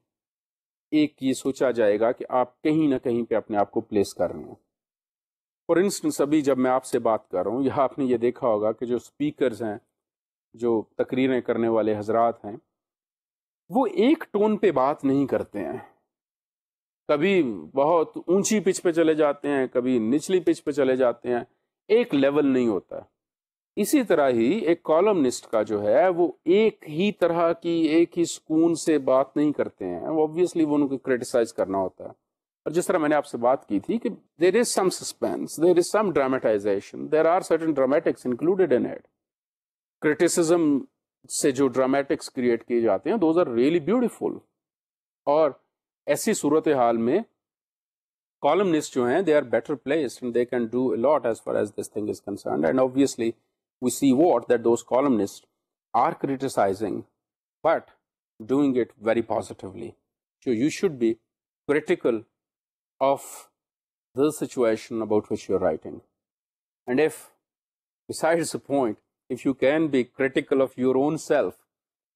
ایک یہ سوچا جائے گا کہ آپ کہیں نہ کہیں پہ اپنے آپ کو پلیس کر رہے ہیں. فار انسٹنس ابھی جب میں آپ سے بات کر رہا ہوں، یہاں آپ نے یہ دیکھا ہوگا کہ جو اسپیکرز ہیں، جو تقریریں کرنے والے حضرات ہیں، وہ ایک ٹون پہ بات نہیں کرتے ہیں. کبھی بہت اونچی پچ پہ چلے جاتے ہیں، کبھی نچلی پچ پہ چلے جاتے ہیں. ایک لیول نہیں ہوتا. اسی طرح ہی ایک کالمنسٹ کا جو ہے وہ ایک ہی طرح کی ایک ہی سکون سے بات نہیں کرتے ہیں، وہ obviously وہ ان کو کریٹیسائز کرنا ہوتا ہے. اور جس طرح میں نے آپ سے بات کی تھی کہ there is some suspense, there is some dramatization, there are certain dramatics included in it. Criticism سے جو ڈرامیٹکس کریٹ کیے جاتے ہیں those are really beautiful. اور ایسی صورتحال میں columnists جو ہیں they are better placed and they can do a lot as far as this thing is concerned, and obviously we see what that those columnists are criticizing but doing it very positively. So you should be critical of the situation about which you're writing, and if besides the point if you can be critical of your own self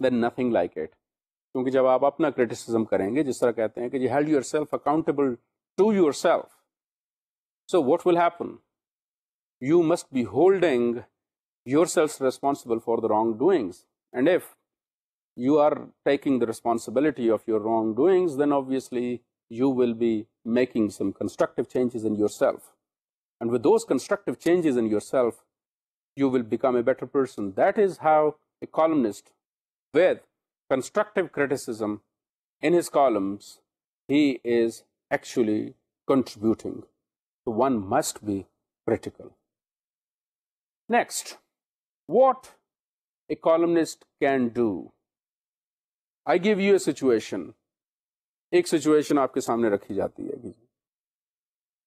then nothing like it. کیونکہ جب آپ اپنا criticism کریں گے، جس طرح کہتے ہیں کہ you held yourself accountable to yourself, so what will happen? You must be holding yourselves responsible for the wrongdoings, and if you are taking the responsibility of your wrongdoings, then obviously you will be making some constructive changes in yourself, and with those constructive changes in yourself you will become a better person. That is how a columnist with constructive criticism in his columns, he is actually contributing. So one must be critical. Next, what a columnist can do. I give you a situation. ایک situation آپ کے سامنے رکھی جاتی ہے،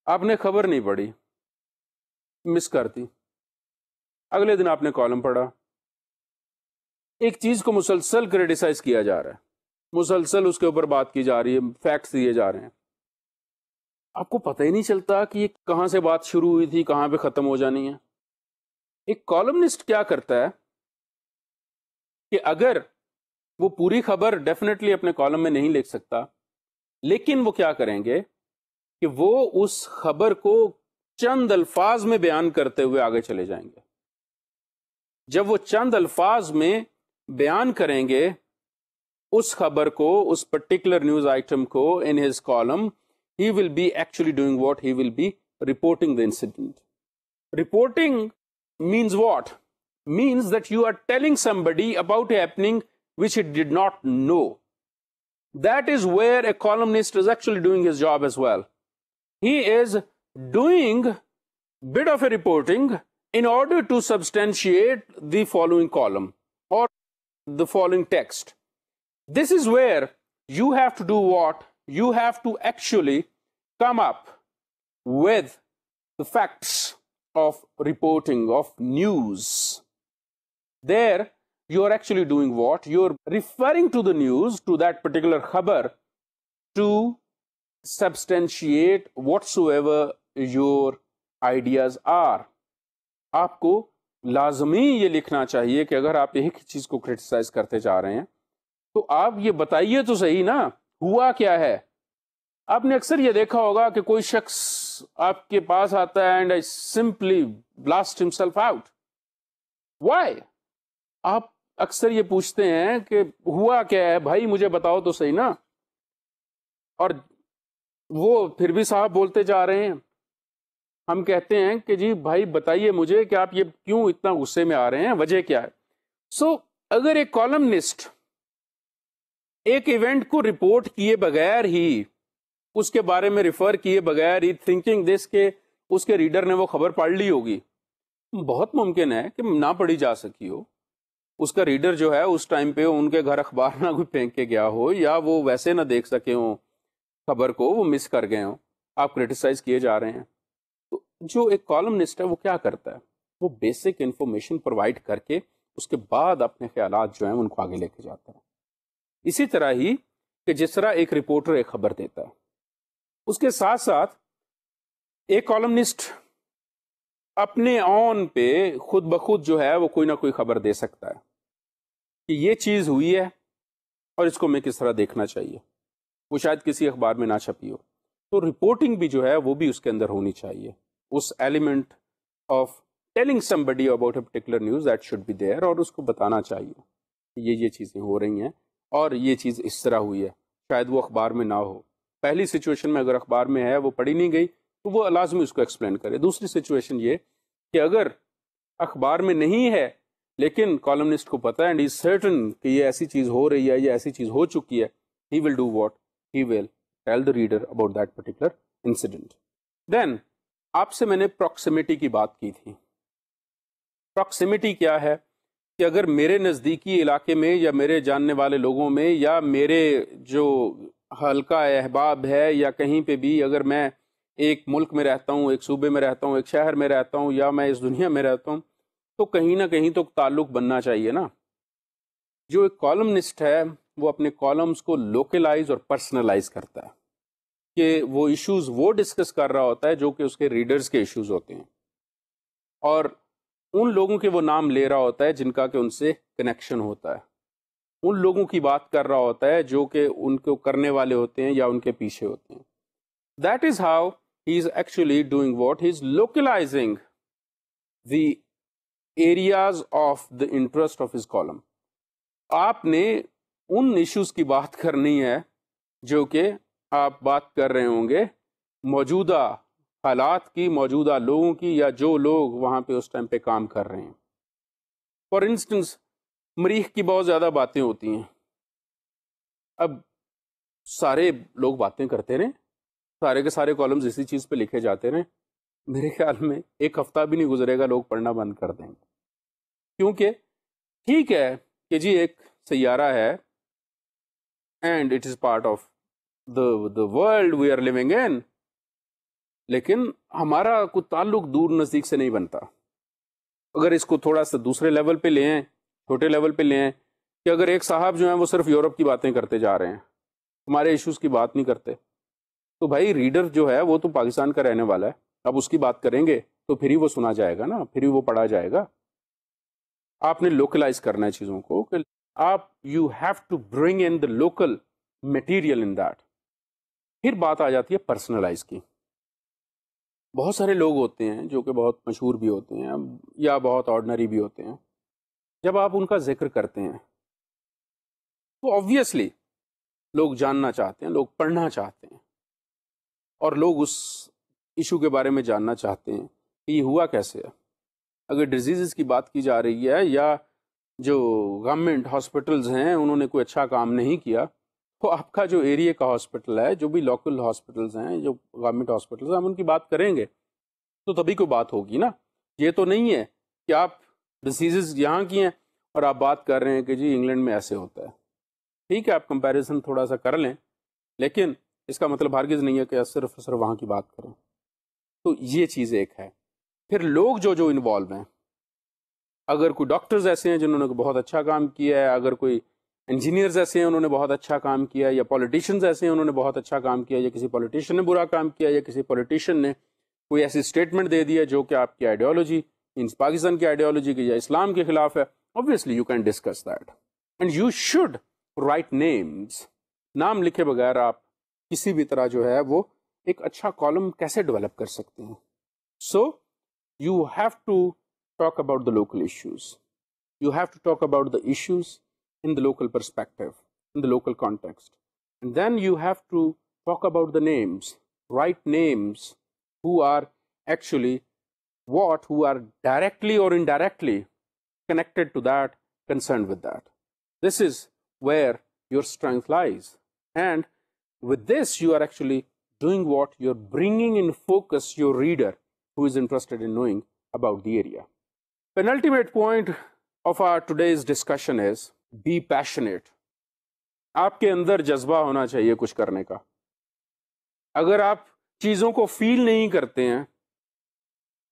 آپ نے خبر نہیں پڑھی، مس کرتی، اگلے دن آپ نے کالم پڑھا، ایک چیز کو مسلسل کریٹیسائز کیا جا رہا ہے، مسلسل اس کے اوپر بات کی جا رہی ہے، فیکٹس دیے جا رہے ہیں، آپ کو پتہ ہی نہیں چلتا کہ یہ کہاں سے بات شروع ہوئی تھی، کہاں پہ ختم ہو جانی ہے. ایک کالمنسٹ کیا کرتا ہے کہ اگر وہ پوری خبر ڈیفینیٹلی اپنے کالم میں نہیں لکھ سکتا، لیکن وہ کیا کریں گے کہ وہ اس خبر کو چند الفاظ میں بیان کرتے ہوئے آگے چلے جائیں گے. جب وہ چند الفاظ میں بیان کریں گے اس خبر کو، اس پرٹیکولر نیوز آئٹم کو in his column, he will be actually doing what? He will be reporting the incident. Reporting means what? Means that you are telling somebody about a happening which he did not know. That is where a columnist is actually doing his job as well. He is doing bit of a reporting in order to substantiate the following column or the following text. This is where you have to do what? You have to actually come up with the facts of reporting, of news. There, you are actually doing what? You are referring to the news, to that particular khabar, to substantiate whatsoever your ideas are. آپ کو لازمی یہ لکھنا چاہیے کہ اگر آپ ایک چیز کو کرٹیسائز کرتے جا رہے ہیں تو آپ یہ بتائیے تو صحیح نا، ہوا کیا ہے. آپ نے اکثر یہ دیکھا ہوگا کہ کوئی شخص آپ کے پاس آتا ہے and simply blast himself out. Why? آپ اکثر یہ پوچھتے ہیں کہ ہوا کیا ہے بھائی، مجھے بتاؤ تو صحیح نا، اور وہ پھر بھی صاحب بولتے جا رہے ہیں. ہم کہتے ہیں کہ جی بھائی بتائیے مجھے کہ آپ یہ کیوں اتنا غصے میں آ رہے ہیں، وجہ کیا ہے. سو اگر ایک کالمنسٹ ایک ایونٹ کو رپورٹ کیے بغیر ہی، اس کے بارے میں ریفر کیے بغیر ہی تھنکنگ دس کہ اس کے ریڈر نے وہ خبر پڑھ لی ہوگی، بہت ممکن ہے کہ نہ پڑھی جا سکی ہو، اس کا ریڈر جو ہے اس ٹائم پہ ان کے گھر اخبار نہ کوئی پھینک کے گیا ہو، یا وہ ویسے نہ دیکھ سکے ہوں خبر کو، وہ مس کر گئے ہوں، آپ کریٹیسائز کیے جا رہے ہیں. تو جو ایک کالمنسٹ ہے وہ کیا کرتا ہے، وہ بیسک انفارمیشن پرووائڈ کر کے اس کے بعد اپنے خیالات جو ہیں ان کو آگے لے کے جاتا ہے. اسی طرح ہی کہ جس طرح ایک رپورٹر ایک خبر دیتا ہے، اس کے ساتھ ساتھ ایک کالمنسٹ اپنے آن پہ خود بخود جو ہے وہ کوئی نہ کوئی خبر دے سکتا ہے کہ یہ چیز ہوئی ہے اور اس کو میں کس طرح دیکھنا چاہیے. وہ شاید کسی اخبار میں نہ چھپی ہو، تو رپورٹنگ بھی جو ہے وہ بھی اس کے اندر ہونی چاہیے. اس element of telling somebody about a particular news that should be there, اور اس کو بتانا چاہیے کہ یہ چیزیں ہو رہی ہیں اور یہ چیز اس طرح ہوئی ہے. شاید وہ اخبار میں نہ ہو، پہلی سچویشن میں اگر اخبار میں ہے وہ پڑھی نہیں گئی تو وہ لازمی اس کو ایکسپلین کرے. دوسری سچویشن یہ کہ اگر اخبار میں نہیں ہے لیکن کالمنسٹ کو پتا ہے اینڈ از سرٹن کہ یہ ایسی چیز ہو رہی ہے, یہ ایسی چیز ہو چکی ہے, he will do what, he will tell the reader about that particular incident. Then آپ سے میں نے پراکسیمیٹی کی بات کی تھی. پراکسیمیٹی کیا ہے کہ اگر میرے نزدیکی علاقے میں یا میرے جاننے والے لوگوں میں یا میرے جو حلقہ احباب ہے یا کہیں پہ بھی اگر میں ایک ملک میں رہتا ہوں, ایک صوبے میں رہتا ہوں, ایک شہر میں رہتا ہوں یا میں اس دنیا میں رہتا ہوں, تو کہیں نہ کہیں تو تعلق بننا چاہیے نا. جو ایک کالمنسٹ ہے وہ اپنے کالمز کو لوکلائز اور پرسنلائز کرتا ہے کہ وہ ایشوز وہ ڈسکس کر رہا ہوتا ہے جو کہ اس کے ریڈرز کے ایشوز ہوتے ہیں, اور ان لوگوں کے وہ نام لے رہا ہوتا ہے جن کا کہ ان سے کنیکشن ہوتا ہے, ان لوگوں کی بات کر رہا ہوتا ہے جو کہ ان کو کرنے والے ہوتے ہیں یا ان کے پیچھے ہوتے ہیں. That is how he is actually doing what, he is localising the areas of the interest of his column. آپ نے ان ایشوز کی بات کرنی ہے جو کہ آپ بات کر رہے ہوں گے موجودہ حالات کی, موجودہ لوگوں کی, یا جو لوگ وہاں پہ اس ٹائم پہ کام کر رہے ہیں. فار انسٹنس مریخ کی بہت زیادہ باتیں ہوتی ہیں. اب سارے لوگ باتیں کرتے رہیں, سارے کے سارے کالمز اسی چیز پہ لکھے جاتے رہیں, میرے خیال میں ایک ہفتہ بھی نہیں گزرے گا لوگ پڑھنا بند کر دیں گے. کیونکہ ٹھیک ہے کہ جی ایک سیارہ ہے and it is part of the world we are living in, لیکن ہمارا کوئی تعلق دور نزدیک سے نہیں بنتا. اگر اس کو تھوڑا سا دوسرے لیول پہ لے آئیں, چھوٹے لیول پہ لے آئیں, کہ اگر ایک صاحب جو ہیں وہ صرف یورپ کی باتیں کرتے جا رہے ہیں, ہمارے ایشوز کی بات نہیں کرتے, تو بھائی ریڈر جو ہے وہ تو پاکستان کا رہنے والا ہے, اب اس کی بات کریں گے تو پھر ہی وہ سنا جائے گا نا, پھر ہی وہ پڑھا جائے گا. آپ نے لوکلائز کرنا ہے چیزوں کو کہ آپ you have to bring in the local material in that. پھر بات آ جاتی ہے پرسنلائز کی. بہت سارے لوگ ہوتے ہیں جو کہ بہت مشہور بھی ہوتے ہیں یا بہت آرڈنری بھی ہوتے ہیں, جب آپ ان کا ذکر کرتے ہیں تو آبویسلی لوگ جاننا چاہتے ہیں, لوگ پڑھنا چاہتے ہیں, اور لوگ اس ایشو کے بارے میں جاننا چاہتے ہیں کہ یہ ہوا کیسے ہے. اگر ڈیزیزز کی بات کی جا رہی ہے یا جو گورنمنٹ ہاسپٹلز ہیں انہوں نے کوئی اچھا کام نہیں کیا, تو آپ کا جو ایریا کا ہاسپٹل ہے, جو بھی لوکل ہاسپٹلز ہیں, جو گورنمنٹ ہاسپٹلز ہیں, ہم ان کی بات کریں گے تو تبھی کوئی بات ہوگی نا. یہ تو نہیں ہے کہ آپ ڈیزیزز یہاں کی ہیں اور آپ بات کر رہے ہیں کہ جی انگلینڈ میں ایسے ہوتا ہے. ٹھیک ہے آپ کمپیریزن تھوڑا سا کر لیں, لیکن اس کا مطلب ہرگز نہیں ہے کہ آپ صرف وہاں کی بات کریں. تو یہ چیز ایک ہے. پھر لوگ جو انوالو ہیں, اگر کوئی ڈاکٹرز ایسے ہیں جنہوں نے بہت اچھا کام کیا ہے, اگر کوئی انجینئرز ایسے ہیں انہوں نے بہت اچھا کام کیا, یا پولیٹیشینز ایسے ہیں انہوں نے بہت اچھا کام کیا, یا کسی پولیٹیشین نے برا کام کیا, یا کسی پولیٹیشین نے کوئی ایسی اسٹیٹمنٹ دے دیا جو کہ آپ کی آئیڈیالوجی, پاکستان کی آئیڈیالوجی کی یا اسلام کے خلاف ہے, obviously you can discuss that and you should write names. نام لکھے بغیر آپ کسی بھی طرح جو ہے وہ ایک اچھا کالم کیسے ڈیولپ کر سکتے ہیں. So you have to talk about the local issues. You have to talk about the issues in the local perspective, in the local context. And then you have to talk about the names, write names who are actually who are directly or indirectly connected to that, concerned with that. This is where your strength lies. And with this, you are actually doing what? You're bringing in focus your reader who is interested in knowing about the area. Penultimate point of our today's discussion is be passionate. آپ کے اندر جذبہ ہونا چاہیے کچھ کرنے کا. اگر آپ چیزوں کو فیل نہیں کرتے ہیں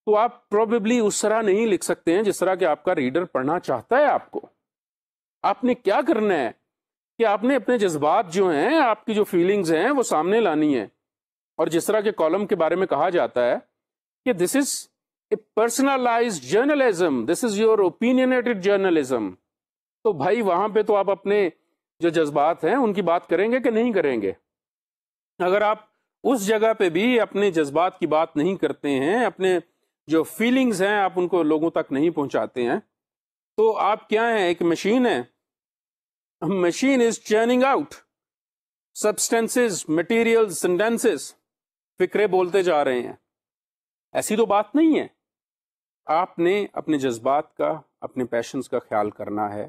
تو آپ پروبیبلی اس طرح نہیں لکھ سکتے ہیں جس طرح کہ آپ کا ریڈر پڑھنا چاہتا ہے. آپ کو آپ نے کیا کرنا ہے کہ آپ نے اپنے جذبات جو ہیں, آپ کی جو فیلنگز ہیں وہ سامنے لانی ہے. اور جس طرح کے کالم کے بارے میں کہا جاتا ہے کہ this is a personalised journalism, this is your opinionated journalism. تو بھائی وہاں پہ تو آپ اپنے جو جذبات ہیں ان کی بات کریں گے کہ نہیں کریں گے؟ اگر آپ اس جگہ پہ بھی اپنے جذبات کی بات نہیں کرتے ہیں, اپنے جو فیلنگز ہیں آپ ان کو لوگوں تک نہیں پہنچاتے ہیں, تو آپ کیا ہیں؟ ایک مشین ہے. Machine is churning out substances, materials, sentences, فکرے بولتے جا رہے ہیں. ایسی تو بات نہیں ہے. آپ نے اپنے جذبات کا، اپنے پیشنس کا خیال کرنا ہے،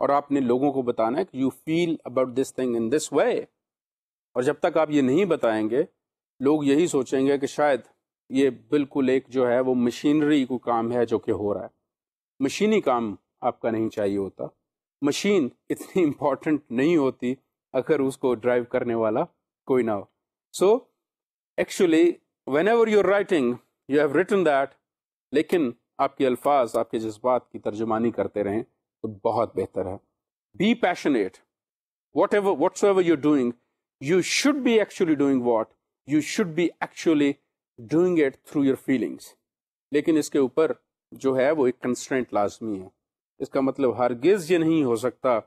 اور آپ نے لوگوں کو بتانا ہے کہ you feel about this thing in this way. اور جب تک آپ یہ نہیں بتائیں گے، لوگ یہی سوچیں گے کہ شاید یہ بالکل ایک جو ہے وہ مشینری کو کام ہے جو کہ ہو رہا ہے. مشینی کام آپ کا نہیں چاہیے ہوتا. مشین اتنی امپورٹنٹ نہیں ہوتی اگر اس کو ڈرائیو کرنے والا کوئی نہ ہو. So actually whenever you are writing you have written that, لیکن آپ کے الفاظ آپ کے جذبات کی ترجمانی کرتے رہیں تو بہت بہتر ہے. Be passionate whatsoever you doing, you should be actually doing what? You should be actually doing it through your feelings. لیکن اس کے اوپر جو ہے وہ ایک کنسٹرینٹ لازمی ہے. اس کا مطلب ہرگز یہ نہیں ہو سکتا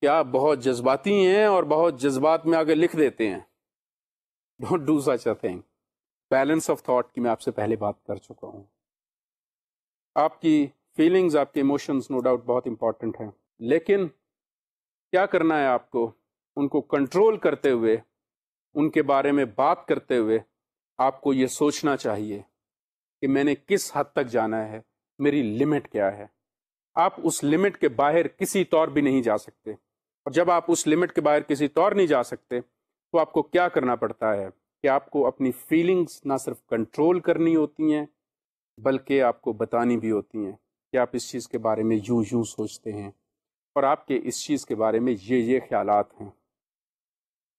کہ آپ بہت جذباتی ہیں اور بہت جذبات میں آگے لکھ دیتے ہیں. Don't do such a thing. Balance of thought کی میں آپ سے پہلے بات کر چکا ہوں. آپ کی فیلنگز، آپ کے ایموشنز نو ڈاؤٹ بہت امپورٹنٹ ہیں، لیکن کیا کرنا ہے آپ کو؟ ان کو کنٹرول کرتے ہوئے، ان کے بارے میں بات کرتے ہوئے آپ کو یہ سوچنا چاہیے کہ میں نے کس حد تک جانا ہے، میری لمٹ کیا ہے. آپ اس لمٹ کے باہر کسی طور بھی نہیں جا سکتے. اور جب آپ اس لمٹ کے باہر کسی طور نہیں جا سکتے تو آپ کو کیا کرنا پڑتا ہے کہ آپ کو اپنی فیلنگز نہ صرف کنٹرول کرنی ہوتی ہیں بلکہ آپ کو بتانی بھی ہوتی ہیں کہ آپ اس چیز کے بارے میں یوں سوچتے ہیں اور آپ کے اس چیز کے بارے میں یہ خیالات ہیں.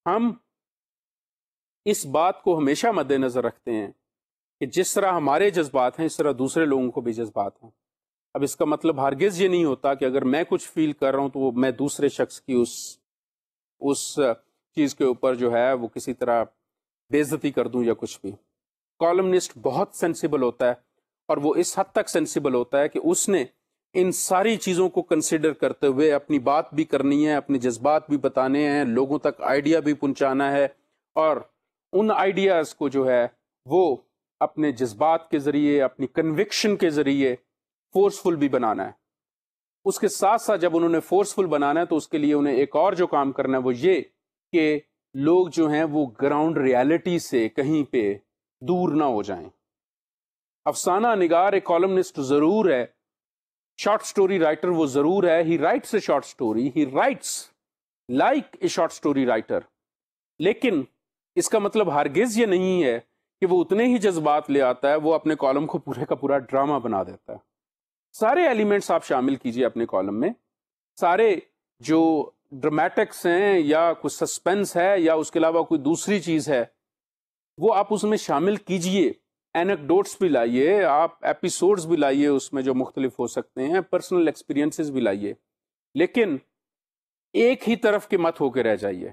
ہم اس بات کو ہمیشہ مد نظر رکھتے ہیں کہ جس طرح ہمارے جذبات ہیں اس طرح دوسرے لوگوں کو بھی جذبات ہیں. اب اس کا مطلب ہرگز یہ نہیں ہوتا کہ اگر میں کچھ فیل کر رہا ہوں تو وہ میں دوسرے شخص کی اس چیز کے اوپر جو ہے وہ کسی طرح بے عزتی کر دوں یا کچھ بھی. کالمنسٹ بہت سینسیبل ہوتا ہے، اور وہ اس حد تک سینسیبل ہوتا ہے کہ اس نے ان ساری چیزوں کو کنسیڈر کرتے ہوئے اپنی بات بھی کرنی ہے، اپنے جذبات بھی بتانے ہیں، لوگوں تک آئیڈیا بھی پہنچانا ہے، اور ان آئیڈیاز کو جو ہے وہ اپنے جذبات کے ذریعے، اپنی کنوکشن کے ذریعے فورسفل بھی بنانا ہے. اس کے ساتھ ساتھ جب انہوں نے فورسفل بنانا ہے تو اس کے لیے انہیں ایک اور جو کام کرنا ہے وہ یہ کہ لوگ جو ہیں وہ گراؤنڈ ریالٹی سے کہیں پہ دور نہ ہو جائیں. افسانہ نگار ایک کالمنسٹ ضرور ہے، شارٹ سٹوری رائٹر وہ ضرور ہے. He writes a short story, he writes like a short story writer, لیکن اس کا مطلب ہرگز یہ نہیں ہے کہ وہ اتنے ہی جذبات لے آتا ہے، وہ اپنے کالم کو پورے کا پورا ڈرامہ بنا دیتا ہے. سارے ایلیمنٹس آپ شامل کیجئے اپنے کالم میں، سارے جو ڈرامیٹکس ہیں یا کوئی سسپینس ہے یا اس کے علاوہ کوئی دوسری چیز ہے وہ آپ اس میں شامل کیجئے. اینیکڈوٹس بھی لائیے، آپ ایپیسوڈز بھی لائیے اس میں جو مختلف ہو سکتے ہیں، پرسنل ایکسپیرینسز بھی لائیے، لیکن ایک ہی طرف کے مت ہو کے رہ جائیے.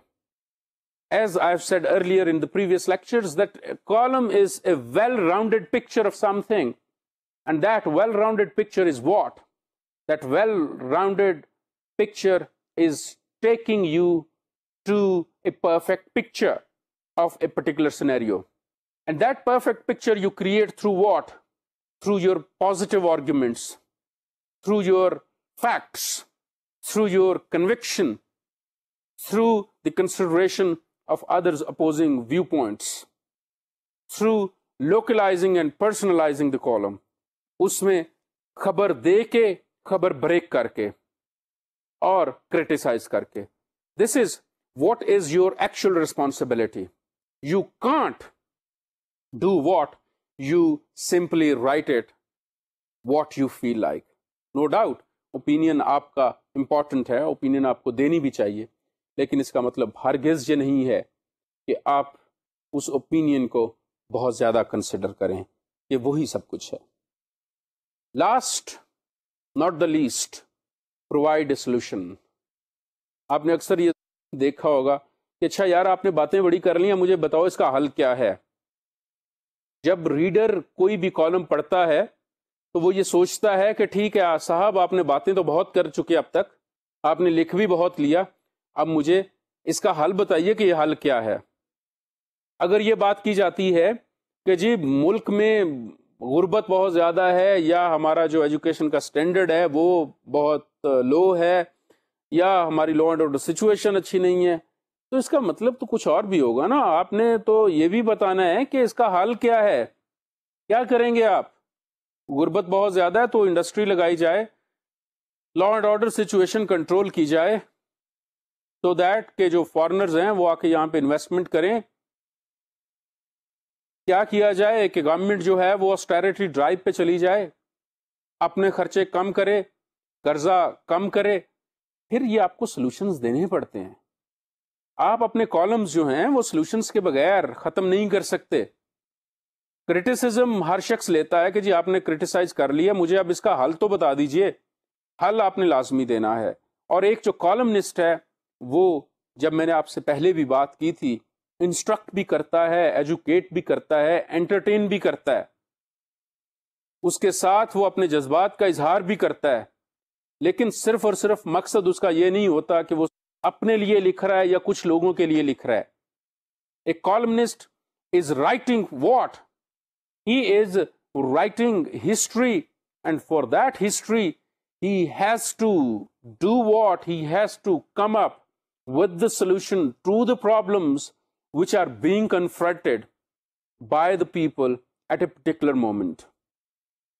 As I've said earlier in the previous lectures, that a column is a well-rounded picture of something. And that well-rounded picture is what? That well-rounded picture is taking you to a perfect picture of a particular scenario. And that perfect picture you create through what? Through your positive arguments, through your facts, through your conviction, through the consideration of others' opposing viewpoints, through localizing and personalizing the column. اس میں خبر دے کے، خبر break کر کے اور criticise کر کے. This is what is your actual responsibility. You can't do what you simply write it what you feel like. No doubt opinion آپ کا امپورٹنٹ ہے، opinion آپ کو دینی بھی چاہیے، لیکن اس کا مطلب ہرگز یہ نہیں ہے کہ آپ اس اوپینین کو بہت زیادہ کنسیڈر کریں کہ وہی سب کچھ ہے. Last not the least, provide a solution. آپ نے اکثر یہ دیکھا ہوگا کہ اچھا یار آپ نے باتیں بڑی کر لی ہیں، مجھے بتاؤ اس کا حل کیا ہے. جب ریڈر کوئی بھی کالم پڑھتا ہے تو وہ یہ سوچتا ہے کہ ٹھیک ہے صاحب آپ نے باتیں تو بہت کر چکے، اب تک آپ نے لکھ بھی بہت لیا، اب مجھے اس کا حل بتائیے کہ یہ حل کیا ہے. اگر یہ بات کی جاتی ہے کہ جی ملک میں غربت بہت زیادہ ہے، یا ہمارا جو ایجوکیشن کا سٹینڈرڈ ہے وہ بہت لو ہے، یا ہماری لا اینڈ آرڈر سچویشن اچھی نہیں ہے، تو اس کا مطلب تو کچھ اور بھی ہوگا نا. آپ نے تو یہ بھی بتانا ہے کہ اس کا حل کیا ہے، کیا کریں گے آپ. غربت بہت زیادہ ہے تو انڈسٹری لگائی جائے, law and order situation control کی جائے, سو دیٹ کہ جو فارنرز ہیں وہ آ کے یہاں پہ انویسٹمنٹ کریں. کیا کیا جائے کہ گورنمنٹ جو ہے وہ آسٹیرٹی ڈرائیو پہ چلی جائے, اپنے خرچے کم کرے, قرضہ کم کرے. پھر یہ آپ کو سلوشنز دینے پڑتے ہیں. آپ اپنے کالمز جو ہیں وہ سلوشنز کے بغیر ختم نہیں کر سکتے. کرٹیسزم ہر شخص لیتا ہے کہ جی آپ نے کرٹیسائز کر لیا, مجھے اب اس کا حل تو بتا دیجئے. حل آپ نے لازمی دینا ہے. اور ایک جو کالمنسٹ ہے وہ, جب میں نے آپ سے پہلے بھی بات کی تھی, انسٹرکٹ بھی کرتا ہے, ایجوکیٹ بھی کرتا ہے, انٹرٹین بھی کرتا ہے, اس کے ساتھ وہ اپنے جذبات کا اظہار بھی کرتا ہے. لیکن صرف اور صرف مقصد اس کا یہ نہیں ہوتا کہ وہ اپنے لیے لکھ رہا ہے یا کچھ لوگوں کے لیے لکھ رہا ہے. ایک columnist is writing what he is writing history, and for that history he has to do what he has to come up with the solution to the problems which are being confronted by the people at a particular moment.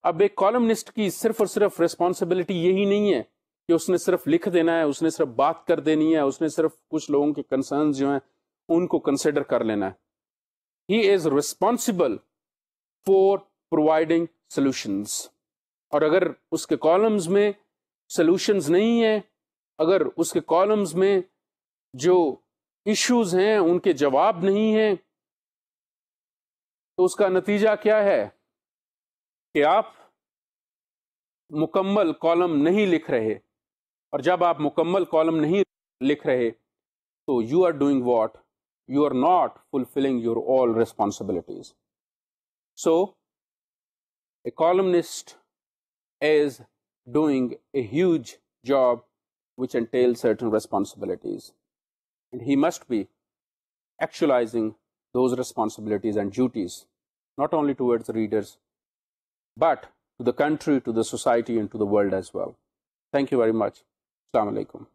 اب ایک columnist کی صرف اور صرف responsibility یہی نہیں ہے کہ اس نے صرف لکھ دینا ہے, اس نے صرف بات کر دینی ہے, اس نے صرف کچھ لوگوں کے کنسرنز جو ہیں ان کو کنسیڈر کر لینا ہے. He is responsible for providing solutions. اور اگر اس کے کالمز میں سلوشنز نہیں ہیں, اگر اس کے کالمز میں جو ایشوز ہیں ان کے جواب نہیں ہیں, تو اس کا نتیجہ کیا ہے کہ آپ مکمل کالم نہیں لکھ رہے. اور جب آپ مکمل کالم نہیں لکھ رہے تو you are doing what, you are not fulfilling your all responsibilities. So a columnist is doing a huge job which entails certain responsibilities, and he must be actualizing those responsibilities and duties not only towards the readers but to the country, to the society and to the world as well. Thank you very much. Assalamu alaikum.